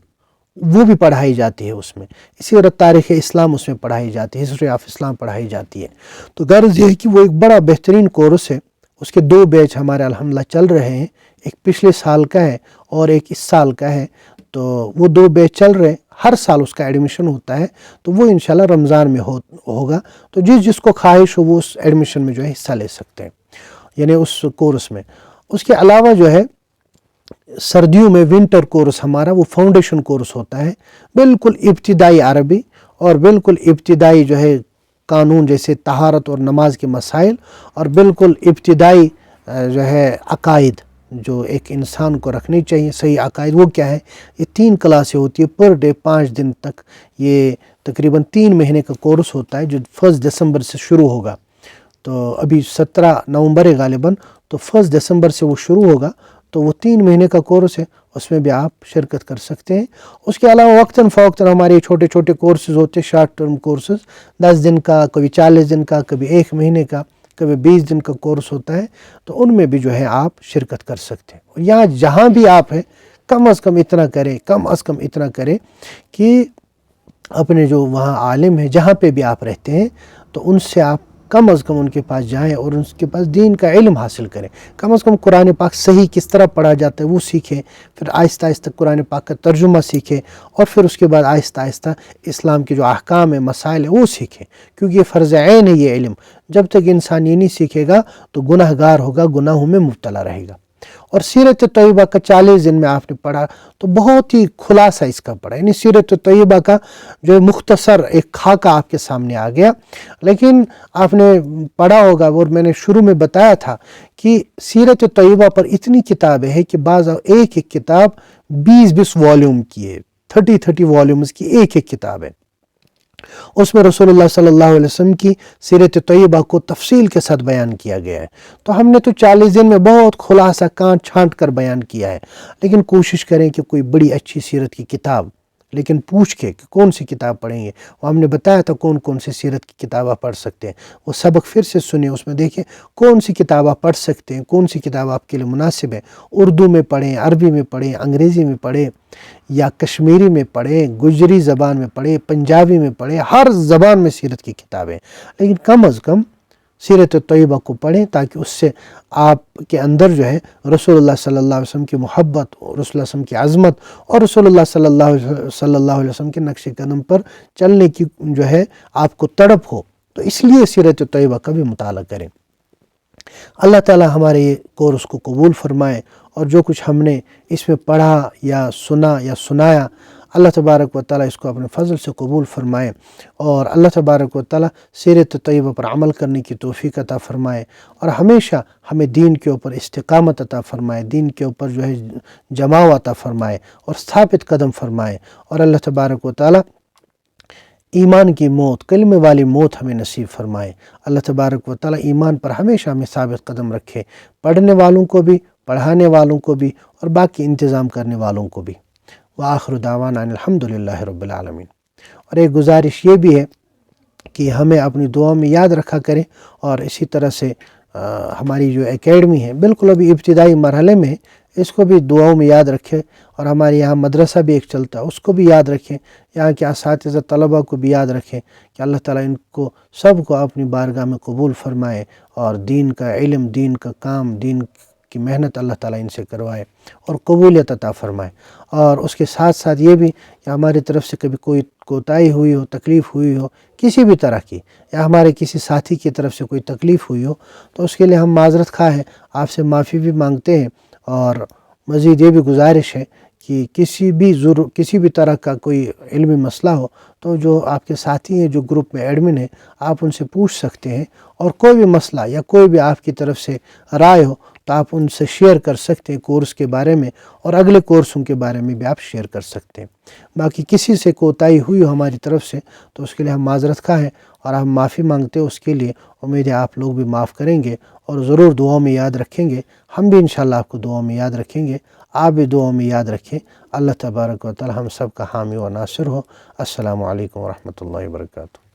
وہ بھی پڑھائی جاتی ہے اس میں۔ اسی طرح تاریخ اسلام اس میں پڑھائی جاتی ہے، ہسٹری آف اسلام پڑھائی جاتی ہے۔ تو غرض یہ ہے کہ وہ ایک بڑا بہترین کورس ہے۔ اس کے 2 بیچ ہمارے الحمدللہ چل رہے ہیں، ایک پچھلے سال کا ہے اور ایک اس سال کا ہے۔ تو وہ 2 بیچ چل رہے ہیں، ہر سال اس کا ایڈمیشن ہوتا ہے، تو وہ انشاءاللہ رمضان میں ہوگا۔ تو جس کو خواہش ہو وہ اس ایڈمیشن میں جو ہے حصہ لے سکتے ہیں، یعنی اس کورس میں۔ اس کے علاوہ جو ہے سردیوں میں ونٹر کورس ہمارا وہ فاؤنڈیشن کورس ہوتا ہے، بالکل ابتدائی عربی اور بالکل ابتدائی جو ہے قانون جیسے طہارت اور نماز کے مسائل، اور بالکل ابتدائی جو ہے عقائد جو ایک انسان کو رکھنی چاہیے، صحیح عقائد وہ کیا ہے۔ یہ 3 کلاسیں ہوتی ہے پر ڈے، 5 دن تک، یہ تقریباً 3 مہینے کا کورس ہوتا ہے جو 1 دسمبر سے شروع ہوگا۔ تو ابھی 17 نومبر ہے غالباً، تو 1 دسمبر سے وہ شروع ہوگا، تو وہ 3 مہینے کا کورس ہے، اس میں بھی آپ شرکت کر سکتے ہیں۔ اس کے علاوہ وقتاً فوقتاً ہمارے چھوٹے چھوٹے کورسز ہوتے ہیں، شارٹ ٹرم کورسز، 10 دن کا، کبھی 40 دن کا، کبھی 1 مہینے کا، کبھی 20 دن کا کورس ہوتا ہے، تو ان میں بھی جو ہے آپ شرکت کر سکتے ہیں۔ اور یہاں جہاں بھی آپ ہیں کم از کم اتنا کریں کہ اپنے جو وہاں عالم ہیں جہاں پہ بھی آپ رہتے ہیں، تو ان سے آپ کم از کم ان کے پاس جائیں اور ان کے پاس دین کا علم حاصل کریں۔ کم از کم قرآن پاک صحیح کس طرح پڑھا جاتا ہے وہ سیکھیں، پھر آہستہ آہستہ قرآن پاک کا ترجمہ سیکھیں، اور پھر اس کے بعد آہستہ آہستہ اسلام کے جو احکام ہیں، مسائل ہیں، وہ سیکھیں، کیونکہ یہ فرض عین ہے یہ علم۔ جب تک انسان یہ نہیں سیکھے گا تو گناہ گار ہوگا، گناہوں میں مبتلا رہے گا۔ اور سیرت طیبہ کا 40 دن میں آپ نے پڑھا تو بہت ہی خلاصہ اس کا پڑھا، یعنی سیرت طیبہ کا جو مختصر ایک خاکہ آپ کے سامنے آ گیا۔ لیکن آپ نے پڑھا ہوگا، اور میں نے شروع میں بتایا تھا کہ سیرت طیبہ پر اتنی کتابیں ہیں کہ بعض ایک کتاب 20 والیوم کی ہے، 30 والیومز کی ایک کتاب ہے۔ اس میں رسول اللہ صلی اللہ علیہ وسلم کی سیرت طیبہ کو تفصیل کے ساتھ بیان کیا گیا ہے۔ تو ہم نے تو 40 دن میں بہت خلاصہ کانٹ چھانٹ کر بیان کیا ہے، لیکن کوشش کریں کہ کوئی بڑی اچھی سیرت کی کتاب، لیکن پوچھ کے کہ کون سی کتاب پڑھیں گے۔ وہ ہم نے بتایا تھا کون سی سیرت کی کتاب آپ پڑھ سکتے ہیں، وہ سبق پھر سے سنیں، اس میں دیکھیں کون سی کتاب آپ پڑھ سکتے ہیں، کون سی کتاب آپ کے لیے مناسب ہے۔ اردو میں پڑھیں، عربی میں پڑھیں، انگریزی میں پڑھیں، یا کشمیری میں پڑھیں، گجری زبان میں پڑھیں، پنجابی میں پڑھیں، ہر زبان میں سیرت کی کتابیں، لیکن کم از کم سیرت طیبہ کو پڑھیں، تاکہ اس سے آپ کے اندر جو ہے رسول اللہ صلی اللہ علیہ وسلم کی محبت، رسول اللہ صلی اللہ علیہ وسلم کی عظمت، اور رسول اللہ صلی اللہ علیہ وسلم کے نقش قدم پر چلنے کی جو ہے آپ کو تڑپ ہو۔ تو اس لیے سیرت طیبہ کا بھی مطالعہ کریں۔ اللہ تعالی ہمارے یہ کورس کو قبول فرمائے، اور جو کچھ ہم نے اس میں پڑھا یا سنا یا سنایا، اللہ تبارک و تعالیٰ اس کو اپنے فضل سے قبول فرمائے، اور اللہ تبارک و تعالیٰ سیرت طیبہ پر عمل کرنے کی توفیق عطا فرمائے، اور ہمیشہ ہمیں دین کے اوپر استقامت عطا فرمائے، دین کے اوپر جو ہے جماع عطا فرمائے اور ثابت قدم فرمائے، اور اللہ تبارک و تعالیٰ ایمان کی موت، کلمے والی موت ہمیں نصیب فرمائے۔ اللہ تبارک و تعالیٰ ایمان پر ہمیشہ ہمیں ثابت قدم رکھے، پڑھنے والوں کو بھی، پڑھانے والوں کو بھی، اور باقی انتظام کرنے والوں کو بھی۔ وآخر دعوانا ان الحمدللہ رب العالمین۔ اور ایک گزارش یہ بھی ہے کہ ہمیں اپنی دعاؤں میں یاد رکھا کریں، اور اسی طرح سے ہماری جو اکیڈمی ہے بالکل ابھی ابتدائی مرحلے میں، اس کو بھی دعاؤں میں یاد رکھیں، اور ہمارے یہاں مدرسہ بھی ایک چلتا ہے، اس کو بھی یاد رکھیں، یہاں کے اساتذہ طلبہ کو بھی یاد رکھیں کہ اللہ تعالیٰ ان کو سب کو اپنی بارگاہ میں قبول فرمائے، اور دین کا علم، دین کا کام، دین کی محنت اللہ تعالیٰ ان سے کروائے اور قبولیت عطا فرمائے۔ اور اس کے ساتھ ساتھ یہ بھی کہ ہماری طرف سے کبھی کوئی کوتاہی ہوئی ہو، تکلیف ہوئی ہو کسی بھی طرح کی، یا ہمارے کسی ساتھی کی طرف سے کوئی تکلیف ہوئی ہو، تو اس کے لیے ہم معذرت خواہ ہیں، آپ سے معافی بھی مانگتے ہیں، اور مزید یہ بھی گزارش ہے کہ کسی بھی طرح کا کوئی علمی مسئلہ ہو تو جو آپ کے ساتھی ہیں، جو گروپ میں ایڈمن ہیں، آپ ان سے پوچھ سکتے ہیں، اور کوئی بھی مسئلہ یا کوئی بھی آپ کی طرف سے رائے ہو تو آپ ان سے شیئر کر سکتے ہیں کورس کے بارے میں، اور اگلے کورسوں کے بارے میں بھی آپ شیئر کر سکتے ہیں۔ باقی کسی سے کوتاہی ہوئی ہو ہماری طرف سے تو اس کے لیے ہم معذرت خواہ ہیں اور ہم معافی مانگتے ہیں اس کے لیے۔ امید ہے آپ لوگ بھی معاف کریں گے اور ضرور دعاؤں میں یاد رکھیں گے، ہم بھی انشاءاللہ آپ کو دعاؤں میں یاد رکھیں گے، آپ بھی دعاؤں میں یاد رکھیں۔ اللہ تبارک و تعالی ہم سب کا حامی و ناصر ہو۔ السلام علیکم ورحمۃ اللہ وبرکاتہ۔